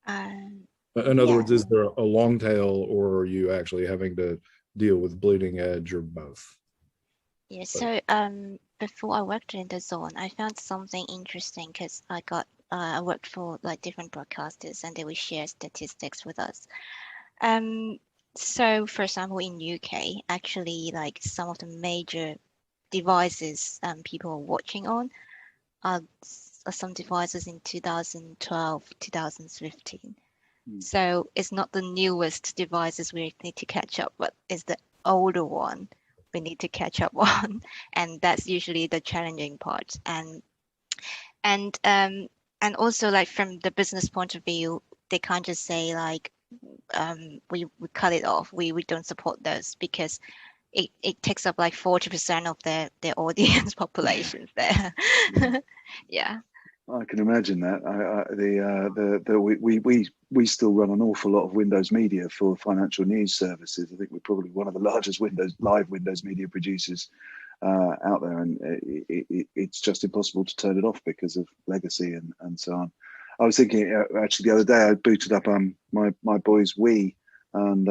In other words, is there a long tail, or are you actually having to deal with bleeding edge, or both? Yeah, so before I worked in the zone, I found something interesting because I worked for like different broadcasters and they would share statistics with us. So for example, in UK, actually like some of the major devices people are watching on are some devices in 2012, 2015. So it's not the newest devices we need to catch up, but it's the older one we need to catch up on, and that's usually the challenging part. And and also like from the business point of view, they can't just say like, we cut it off. We don't support those because it takes up like 40% of their audience populations there. Yeah. I can imagine that. We still run an awful lot of Windows media for financial news services. I think we're probably one of the largest live Windows media producers out there, and it's just impossible to turn it off because of legacy and so on. I was thinking actually the other day I booted up my boy's Wii, and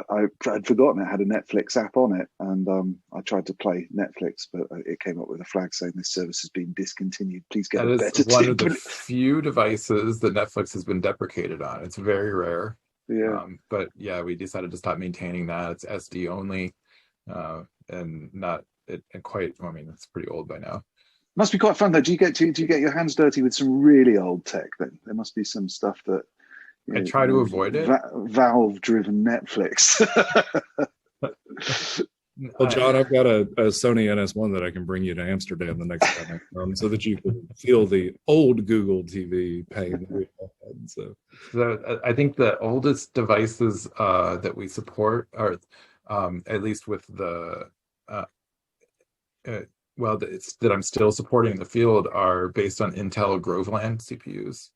I had forgotten it had a Netflix app on it, and I tried to play Netflix, but it came up with a flag saying this service has been discontinued. Please get a better one of the few devices that Netflix has been deprecated on. It's very rare. Yeah. But yeah, we decided to stop maintaining that. It's SD only, and not it quite. I mean, it's pretty old by now. Must be quite fun though. Do you get your hands dirty with some really old tech? Then there must be some stuff that. I try to avoid it. Valve-driven Netflix. Well, John, I've got a Sony NS1 that I can bring you to Amsterdam the next time I come, so that you can feel the old Google TV pain that we had. So I think the oldest devices that we support are, at least with the that I'm still supporting in the field, are based on Intel Groveland CPUs.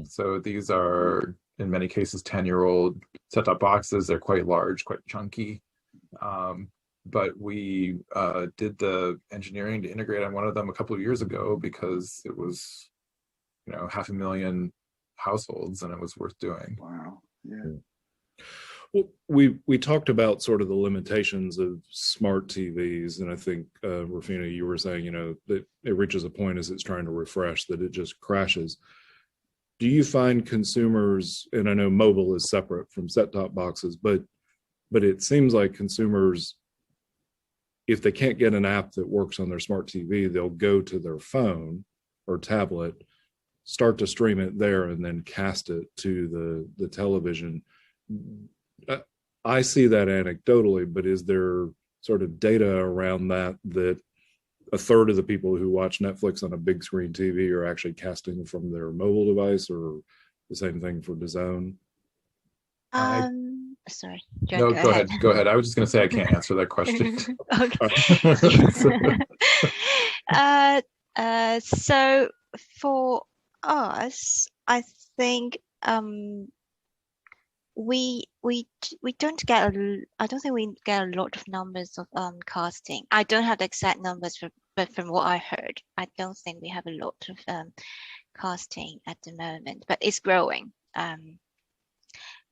So these are, in many cases, 10-year-old set-top boxes. They're quite large, quite chunky. But we did the engineering to integrate on one of them a couple of years ago because it was, 500,000 households, and it was worth doing. Wow. Yeah. Well, we talked about sort of the limitations of smart TVs, and I think Rufina, you were saying, that it reaches a point as it's trying to refresh that it just crashes. Do you find consumers, and I know mobile is separate from set-top boxes, but it seems like consumers, if they can't get an app that works on their smart TV, they'll go to their phone or tablet, start to stream it there, and then cast it to the television. I see that anecdotally, but is there sort of data around that a third of the people who watch Netflix on a big screen TV are actually casting from their mobile device, or the same thing for DAZN? Sorry. John, no, go ahead. Go ahead. I was just going to say I can't answer that question. Okay. So for us, I think we don't get I don't think we get a lot of numbers of casting. I don't have the exact numbers, but from what I heard, I don't think we have a lot of casting at the moment, but it's growing.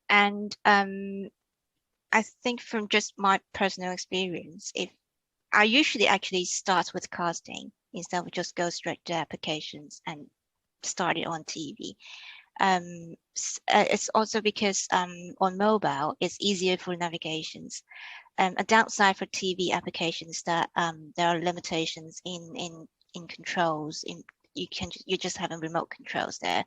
And I think from just my personal experience, if I usually actually start with casting instead of just go straight to applications and start it on TV. It's also because on mobile, it's easier for navigations. A downside for TV applications that there are limitations in controls. You just have remote controls there,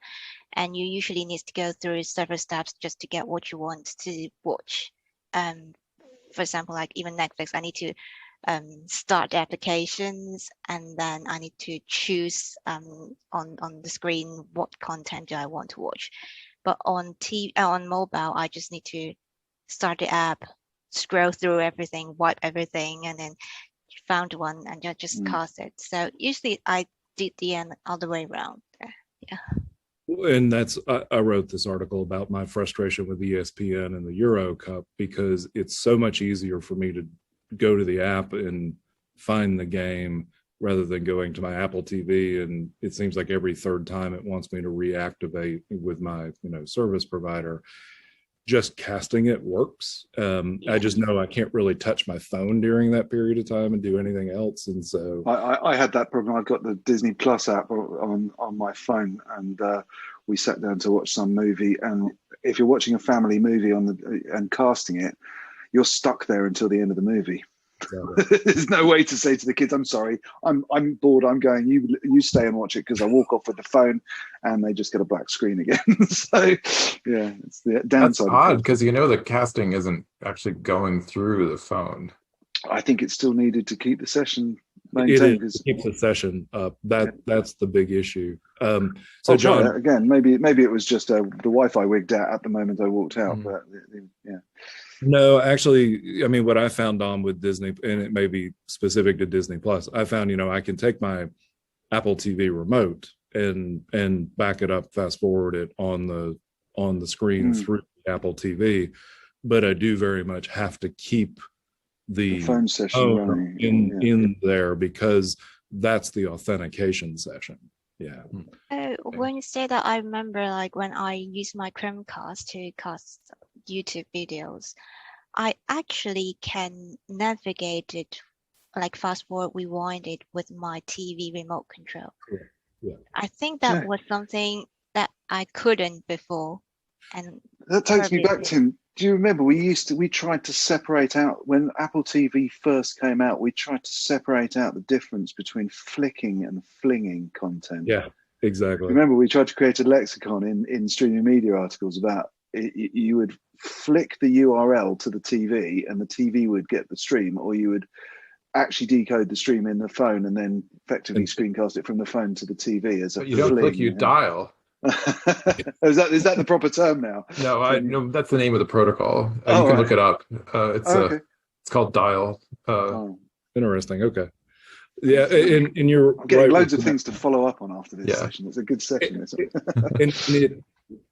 and you usually need to go through several steps just to get what you want to watch. For example, like even Netflix, I need to start the applications, and then I need to choose on the screen what content do I want to watch. But on mobile, I just need to start the app, scroll through everything, wipe everything, and then found one and just cast it. So usually I did the other way around. Yeah. And I wrote this article about my frustration with ESPN and the Euro Cup, because it's so much easier for me to go to the app and find the game rather than going to my Apple TV. And it seems like every third time it wants me to reactivate with my service provider. Just casting it works. I just know I can't really touch my phone during that period of time and do anything else. And so I had that problem. I've got the Disney Plus app on my phone, and we sat down to watch some movie. And if you're watching a family movie and casting it, you're stuck there until the end of the movie. There's no way to say to the kids, "I'm sorry, I'm bored. I'm going. You stay and watch it," because I walk off with the phone, and they just get a black screen again. So yeah, it's the downside. That's odd, because the casting isn't actually going through the phone. I think it's still needed to keep the session maintained. Keep the session up. That's the big issue. So I'll try John, it again. Maybe it was just the Wi-Fi wigged out at the moment I walked out. But yeah. no, actually, I mean, what I found on with Disney, and it may be specific to Disney Plus, I found, I can take my Apple TV remote and back it up, fast forward it on the screen through the Apple TV, but I do very much have to keep the phone session running in there because that's the authentication session. Yeah. When you say that, I remember like when I use my Chromecast to cast YouTube videos, I actually can navigate it, like fast forward, rewind it with my TV remote control. Yeah. I think that was something that I couldn't before. And that takes me back, Tim. Do you remember we tried to separate out when Apple TV first came out? We tried to separate out the difference between flicking and flinging content. Yeah, exactly. Remember, we tried to create a lexicon in streaming media articles about it. You would flick the URL to the TV, and the TV would get the stream, or you would actually decode the stream in the phone and then effectively screencast it from the phone to the TV as a. You don't click, you dial. Is that the proper term now? No, that's the name of the protocol. You can look it up. It's called dial. Interesting. Okay. Yeah, and you're I'm getting right loads of things to follow up on after this session. It's a good session.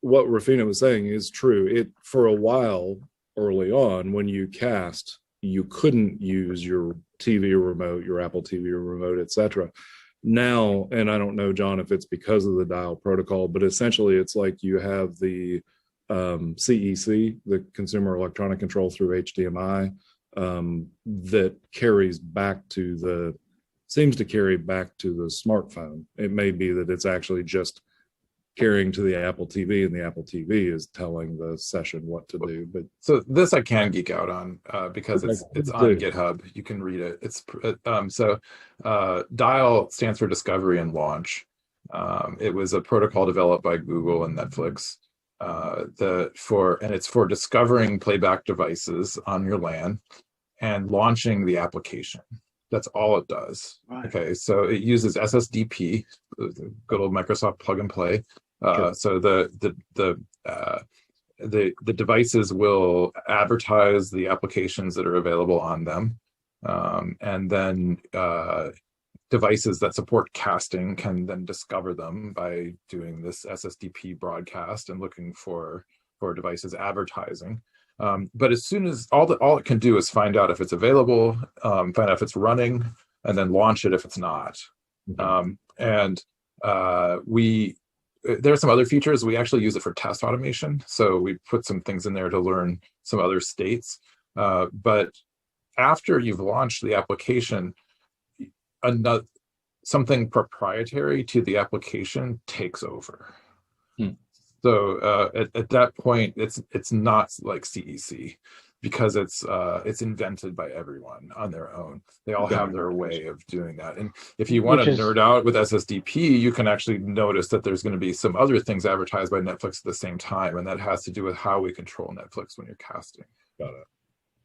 What Rufina was saying is true. For a while early on, when you cast, you couldn't use your TV remote, your Apple TV remote, etc. Now, and I don't know, John, if it's because of the dial protocol, but essentially it's like you have the CEC, the Consumer Electronic Control through HDMI, that seems to carry back to the smartphone. It may be that it's actually just carrying to the Apple TV, and the Apple TV is telling the session what to do. But so this I can geek out on because it's on GitHub. You can read it. It's DIAL stands for Discovery and Launch. It was a protocol developed by Google and Netflix. It's for discovering playback devices on your LAN and launching the application. That's all it does. Right. Okay, so it uses SSDP, the good old Microsoft plug and play. So the devices will advertise the applications that are available on them, and then devices that support casting can then discover them by doing this SSDP broadcast and looking for devices advertising. But as soon as all it can do is find out if it's available, find out if it's running, and then launch it if it's not. There are some other features. We actually use it for test automation. So we put some things in there to learn some other states. But after you've launched the application, something proprietary to the application takes over. So at that point, it's not like CEC because it's invented by everyone on their own. They all have their way of doing that. And if you want to nerd out with SSDP, you can actually notice that there's going to be some other things advertised by Netflix at the same time, and that has to do with how we control Netflix when you're casting. Got it.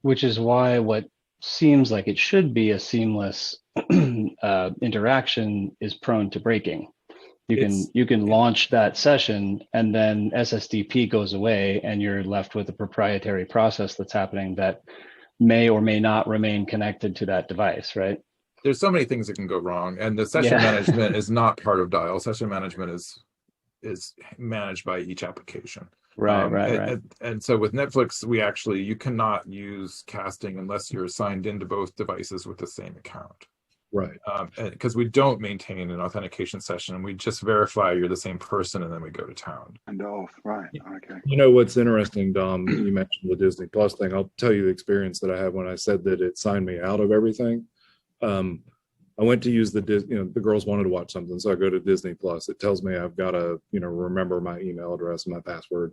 Which is why what seems like it should be a seamless interaction is prone to breaking. You can launch that session, and then SSDP goes away, and you're left with a proprietary process that's happening that may or may not remain connected to that device, right? There's so many things that can go wrong, and the session management is not part of DIAL. Session management is managed by each application. Right. And so with Netflix, you cannot use casting unless you're signed into both devices with the same account. Right. Because we don't maintain an authentication session. We just verify you're the same person, and then we go to town. And off. Right. Okay. You know what's interesting, Dom? You mentioned the Disney Plus thing. I'll tell you the experience that I had when I said that it signed me out of everything. I went to use the girls wanted to watch something, so I go to Disney Plus. It tells me I've got to remember my email address and my password,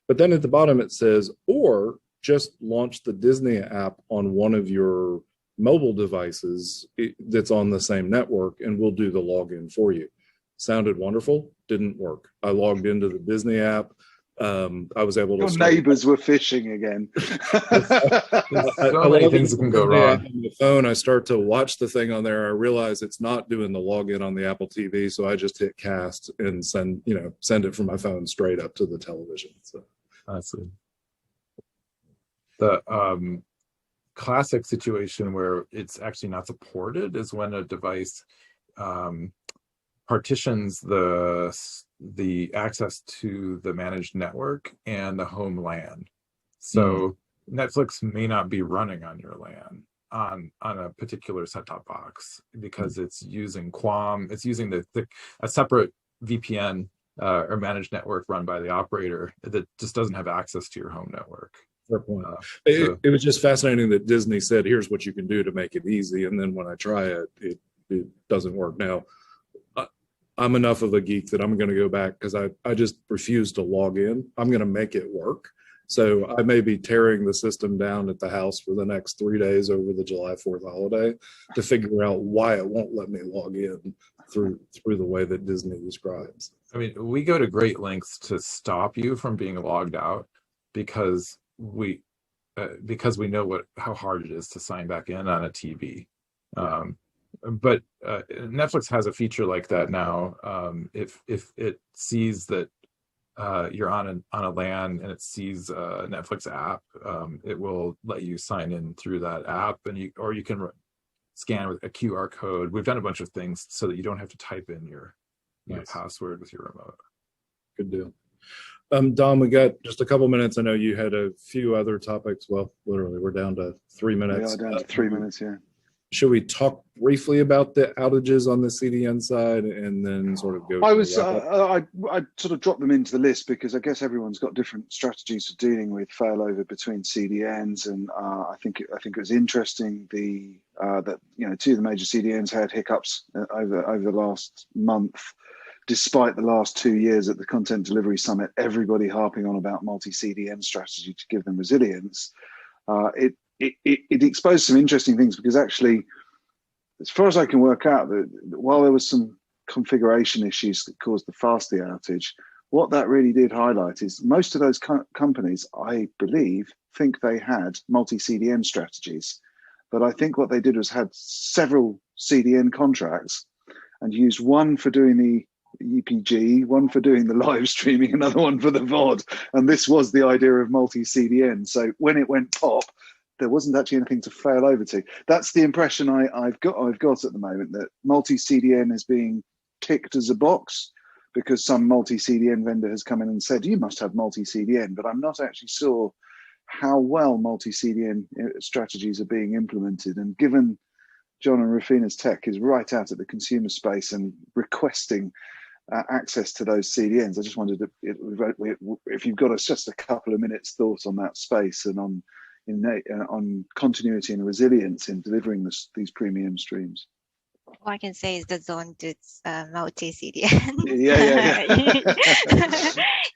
but then at the bottom it says, or just launch the Disney app on one of your mobile devices that's on the same network, and we'll do the login for you. Sounded wonderful. Didn't work. I logged into the Disney app. I was able to. Your neighbors were fishing again. So many things can go wrong. On the phone, I start to watch the thing on there. I realize it's not doing the login on the Apple TV, so I just hit cast and send it from my phone straight up to the television. So that's it. The classic situation where it's actually not supported is when a device partitions the access to the managed network and the home LAN. So Netflix may not be running on your LAN on a particular set-top box because it's using QAM, it's using a separate VPN or managed network run by the operator that just doesn't have access to your home network. Fair point. It was just fascinating that Disney said, here's what you can do to make it easy. And then when I try it, it doesn't work. Now, I'm enough of a geek that I'm going to go back because I just refuse to log in. I'm going to make it work. So I may be tearing the system down at the house for the next 3 days over the July 4th holiday to figure out why it won't let me log in through the way that Disney describes. I mean, we go to great lengths to stop you from being logged out because we know how hard it is to sign back in on a TV. But Netflix has a feature like that now. If it sees that you're on a LAN and it sees a Netflix app, it will let you sign in through that app, and you can scan with a QR code. We've done a bunch of things so that you don't have to type in your password with your remote. Good deal. Dom, we got just a couple minutes. I know you had a few other topics. Well, literally, we're down to 3 minutes. We are down to 3 minutes, yeah. Should we talk briefly about the outages on the CDN side and then sort of go? I sort of dropped them into the list because I guess everyone's got different strategies for dealing with failover between CDNs, and I think it was interesting that two of the major CDNs had hiccups over the last month, despite the last 2 years at the Content Delivery Summit, everybody harping on about multi-CDN strategy to give them resilience. It exposed some interesting things because actually, as far as I can work out, that while there was some configuration issues that caused the Fastly outage, what that really did highlight is most of those companies, I believe, think they had multi-CDN strategies. But I think what they did was had several CDN contracts and used one for doing the UPG, one for doing the live streaming, another one for the VOD. And this was the idea of multi-CDN. So when it went pop, there wasn't actually anything to fail over to. That's the impression I've got at the moment, that multi-CDN is being ticked as a box because some multi-CDN vendor has come in and said, you must have multi-CDN, but I'm not actually sure how well multi-CDN strategies are being implemented. And given John and Rufina's tech is right out at the consumer space and requesting access to those CDNs, I just wondered if you've got just a couple of minutes thought on that space and on continuity and resilience in delivering these premium streams. All I can say is the Zone did multi-CDN. Yeah.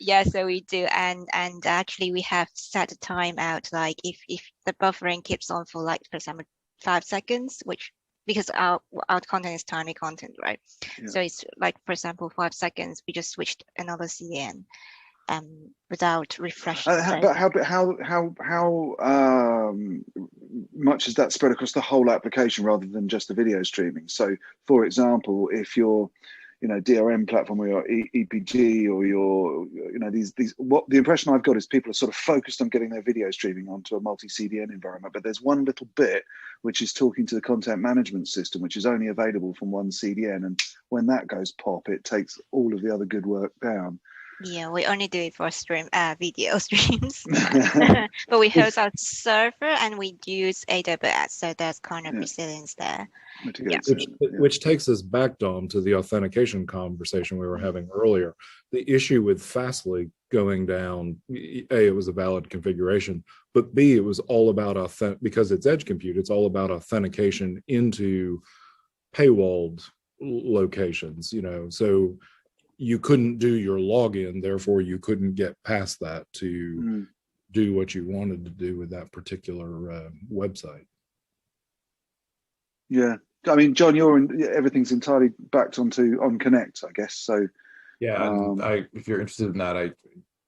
Yeah, so we do, and actually we have set a timeout. Like if the buffering keeps on for, like, for example, 5 seconds, because our content is tiny content, right? Yeah. So it's like, for example, 5 seconds, we just switched another CDN. Without refreshing. But how much is that spread across the whole application rather than just the video streaming? So, for example, if your DRM platform or your EPG or your what the impression I've got is people are sort of focused on getting their video streaming onto a multi-CDN environment, but there's one little bit which is talking to the content management system, which is only available from one CDN, and when that goes pop, it takes all of the other good work down. Yeah, we only do it for video streams, but we host our server and we use AWS, so there's kind of resilience there. Yeah. Which takes us back, Dom, to the authentication conversation we were having earlier. The issue with Fastly going down, A, it was a valid configuration, but B, it was all about because it's edge compute, it's all about authentication into paywalled locations, so you couldn't do your login, therefore you couldn't get past that to do what you wanted to do with that particular website. Yeah, I mean, John, everything's entirely backed on Connect, I guess. So yeah, if you're interested in that,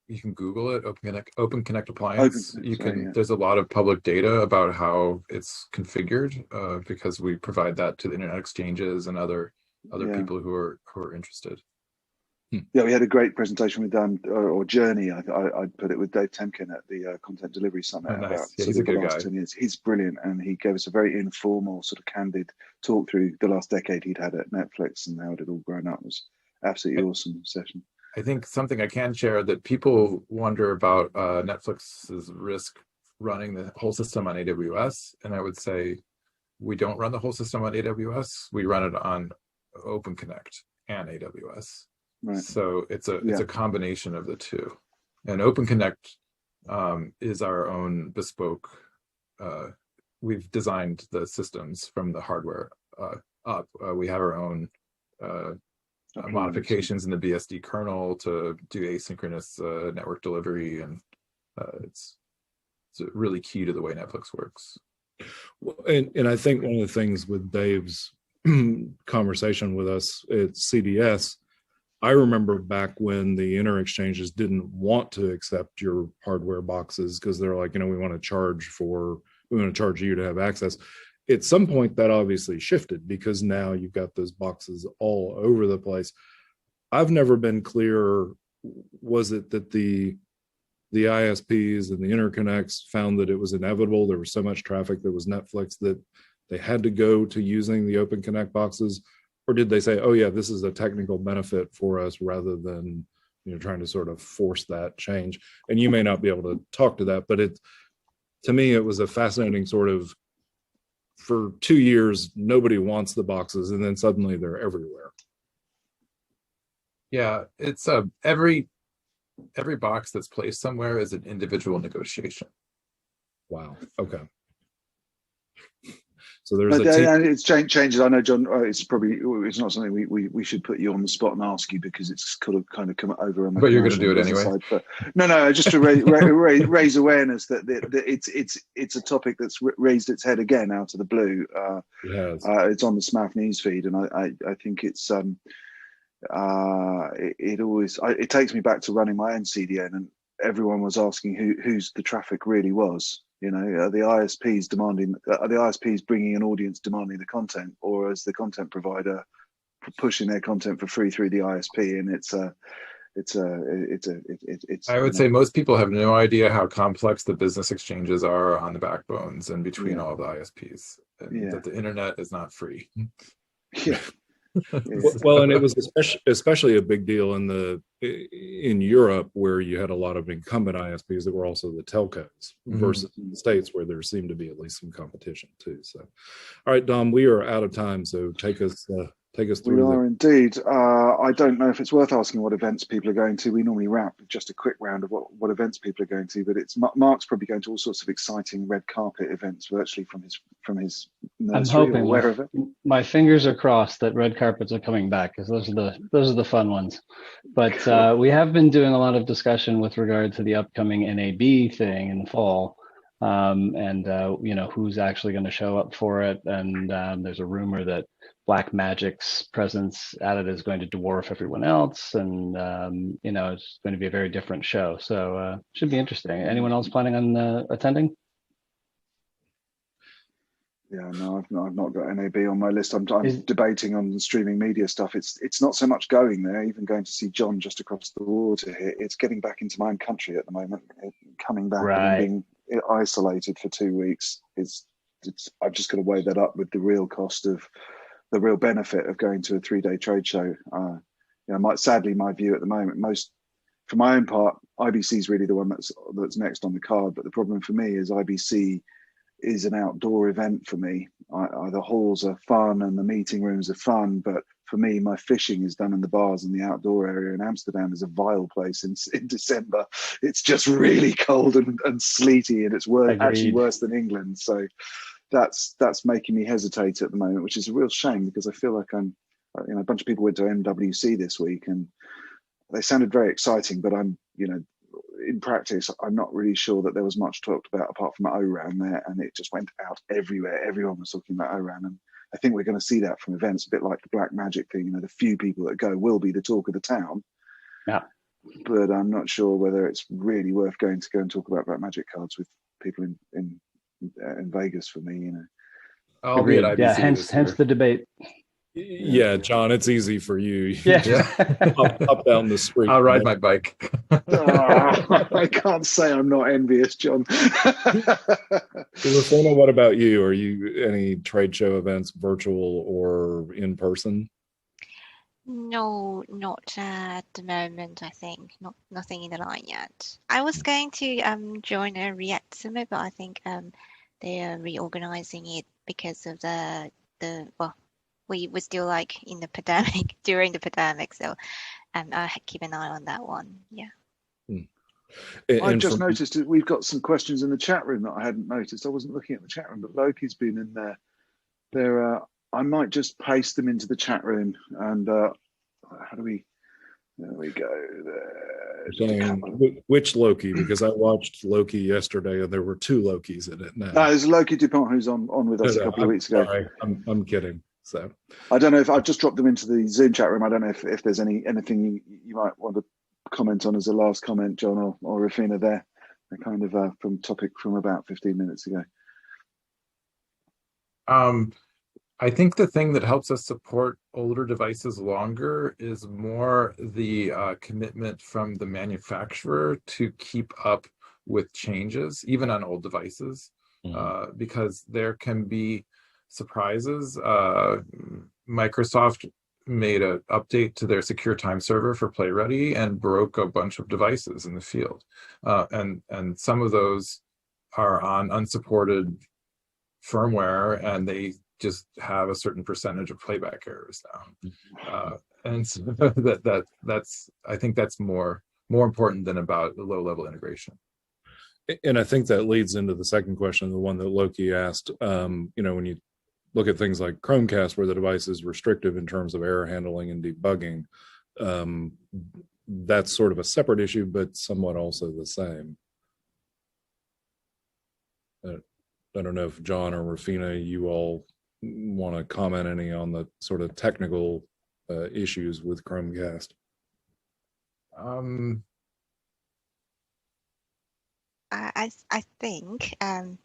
you can Google it, Open Connect Appliance. Yeah. There's a lot of public data about how it's configured, because we provide that to the internet exchanges and other people who are interested. Yeah, we had a great presentation with or journey. I'd put it with Dave Temkin at the Content Delivery Summit. Oh, nice. About He's a good guy. 10 years. He's brilliant, and he gave us a very informal, sort of candid talk through the last decade he'd had at Netflix and how it had all grown up. It was absolutely awesome session. I think something I can share that people wonder about Netflix's risk running the whole system on AWS, and I would say we don't run the whole system on AWS. We run it on Open Connect and AWS. Right. So it's a combination of the two. And Open Connect is our own bespoke. We've designed the systems from the hardware up. We have our own modifications in the BSD kernel to do asynchronous network delivery, and it's really key to the way Netflix works. And I think one of the things with Dave's conversation with us at CDS, I remember back when the inter exchanges didn't want to accept your hardware boxes because they're like, we want to charge you to have access. At some point that obviously shifted because now you've got those boxes all over the place. I've never been clear, was it that the ISPs and the interconnects found that it was inevitable, there was so much traffic that was Netflix that they had to go to using the Open Connect boxes? Or did they say, oh yeah, this is a technical benefit for us, rather than trying to sort of force that change? And you may not be able to talk to that, but to me it was a fascinating sort of, for 2 years nobody wants the boxes, and then suddenly they're everywhere. Yeah, it's every box that's placed somewhere is an individual negotiation. Wow. Okay. So there's and it's changes. I know, John. It's not something we should put you on the spot and ask you, because it's kind of come over on the. But you're going to do it anyway. Side. But no, just to raise awareness that it's a topic that's raised its head again out of the blue. It's on the SMAF newsfeed, and I think it's it takes me back to running my own CDN, and everyone was asking whose the traffic really was. Are the ISPs bringing an audience demanding the content, or is the content provider pushing their content for free through the ISP? And it's I would say most people have no idea how complex the business exchanges are on the backbones and between all the ISPs, and that the internet is not free. Yeah. Well, and it was especially a big deal in Europe, where you had a lot of incumbent ISPs that were also the telcos, versus in the States, where there seemed to be at least some competition too. So, all right, Dom, we are out of time, so take us through. We are indeed. I don't know if it's worth asking what events people are going to. We normally wrap with just a quick round of what events people are going to, but it's Mark's probably going to all sorts of exciting red carpet events virtually from his nursery. I'm hoping, or wherever. My fingers are crossed that red carpets are coming back, because those are the fun ones. But cool. We have been doing a lot of discussion with regard to the upcoming NAB thing in the fall. And who's actually going to show up for it, and there's a rumor that Black Magic's presence at it is going to dwarf everyone else, and it's going to be a very different show, so should be interesting. Anyone else planning on attending? Yeah, no, I've not got NAB on my list. I'm debating on the streaming media stuff. It's not so much going there, even going to see John just across the water here. It's getting back into my own country at the moment, coming back and being isolated for 2 weeks. I've just got to weigh that up with the real cost of the real benefit of going to a 3-day trade show. Sadly, my view at the moment, for my own part, IBC is really the one that's next on the card. But the problem for me is IBC is an outdoor event for me. The halls are fun and the meeting rooms are fun, but for me, my fishing is done in the bars in the outdoor area. And Amsterdam is a vile place in December. It's just really cold and sleety, and it's actually worse than England. So that's making me hesitate at the moment, which is a real shame, because I feel like a bunch of people went to MWC this week and they sounded very exciting, but in practice, I'm not really sure that there was much talked about apart from ORAN there, and it just went out everywhere. Everyone was talking about ORAN, and I think we're going to see that from events, a bit like the Black Magic thing. The few people that go will be the talk of the town. Yeah. but I'm not sure whether it's really worth going to go and talk about magic cards with people in Vegas for me. I'll be at IBC Yeah, this year. hence the debate. Yeah, John, it's easy for you. Yeah. Up down the street. I'll ride my bike. I can't say I'm not envious, John. Rufina, what about you? Are you any trade show events, virtual or in person? No, not at the moment. I think nothing in the line yet. I was going to join a React Summit, but I think they are reorganizing it because of the we were still like in the pandemic during the pandemic, so I keep an eye on that one. Yeah. I just noticed that we've got some questions in the chat room that I hadn't noticed. I wasn't looking at the chat room, but Loki's been in there. I might just paste them into the chat room, and how do we? There we go. Saying which Loki? Because I watched Loki yesterday, and there were two Lokis in it now. No, there's Loki Dupont who's on with us a couple of weeks ago. Sorry, I'm kidding. So I don't know if I've just dropped them into the Zoom chat room. I don't know if there's anything you might want to comment on as a last comment, John or Rufina. They're kind of from topic from about 15 minutes ago. I think the thing that helps us support older devices longer is more the commitment from the manufacturer to keep up with changes, even on old devices, because there can be surprises. Microsoft made an update to their secure time server for PlayReady and broke a bunch of devices in the field. And some of those are on unsupported firmware, and they just have a certain percentage of playback errors now. And so that's I think that's more important than about the low-level integration. And I think that leads into the second question, the one that Loki asked. When you look at things like Chromecast, where the device is restrictive in terms of error handling and debugging, that's sort of a separate issue, but somewhat also the same. I don't know if John or Rufina, you all want to comment any on the sort of technical issues with Chromecast. I think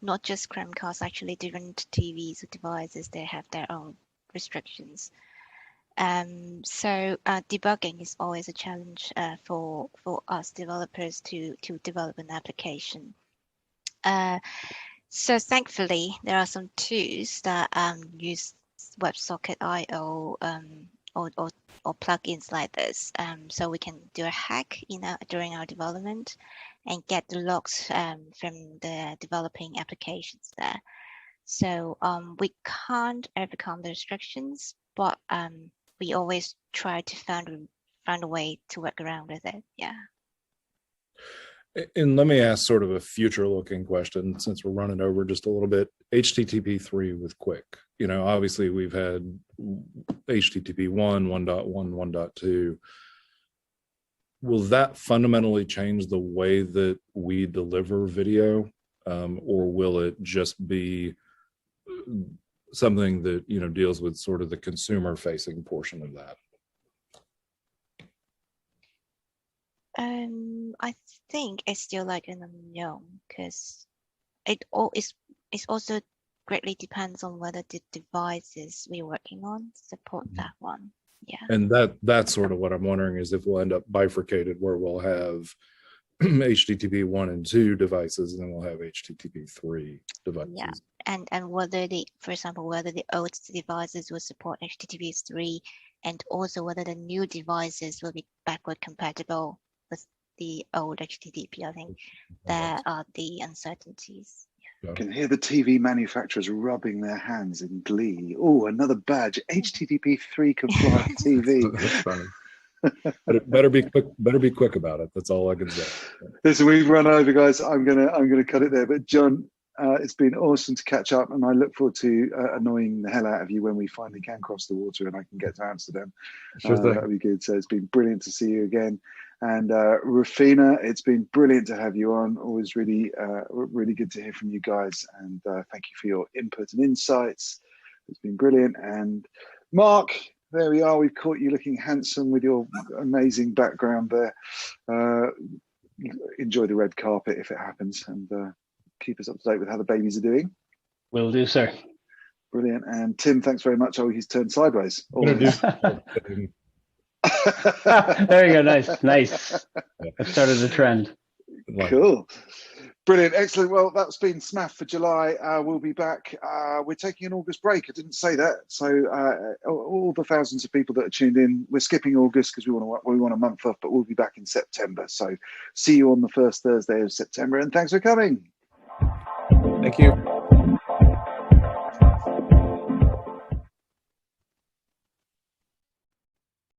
not just Chromecast, actually different TVs or devices, they have their own restrictions. So debugging is always a challenge for us developers to develop an application. So thankfully, there are some tools that use WebSocket IO or plugins like this, so we can do a hack during our development and get the logs from the developing applications there. So we can't overcome the restrictions, but we always try to find a way to work around with it. Yeah. And let me ask sort of a future-looking question, since we're running over just a little bit. HTTP 3 with Quick. Obviously we've had HTTP 1, 1.1, 1.2. Will that fundamentally change the way that we deliver video, or will it just be something that deals with sort of the consumer-facing portion of that? I think it's still like an unknown, because it also greatly depends on whether the devices we're working on support that one. Yeah. And that's sort of what I'm wondering, is if we'll end up bifurcated, where we'll have HTTP 1 and 2 devices, and then we'll have HTTP 3 devices. Yeah. And whether for example, whether the old devices will support HTTP 3, and also whether the new devices will be backward compatible with the old HTTP. I think there are the uncertainties. You can hear the TV manufacturers rubbing their hands in glee. Oh, another badge, HTTP 3 compliant TV. That's funny. But it better be quick about it. That's all I can say. Listen, we've run over, guys. I'm gonna cut it there. But John, it's been awesome to catch up, and I look forward to annoying the hell out of you when we finally can cross the water and I can get to Amsterdam. Sure thing. That'll be good. So it's been brilliant to see you again. And Rufina, it's been brilliant to have you on. Always really good to hear from you guys. And thank you for your input and insights. It's been brilliant. And Mark, There we are. We've caught you looking handsome with your amazing background there. Enjoy the red carpet if it happens, and keep us up to date with how the babies are doing. Will do, sir. Brilliant. And Tim, thanks very much. Oh, he's turned sideways. There you go. Nice. I started a trend. Cool. Brilliant. Excellent. Well, that's been SMAF for July. We'll be back. We're taking an August break. I didn't say that. So all the thousands of people that are tuned in, we're skipping August because we want a month off, but we'll be back in September. So see you on the first Thursday of September. And thanks for coming. Thank you.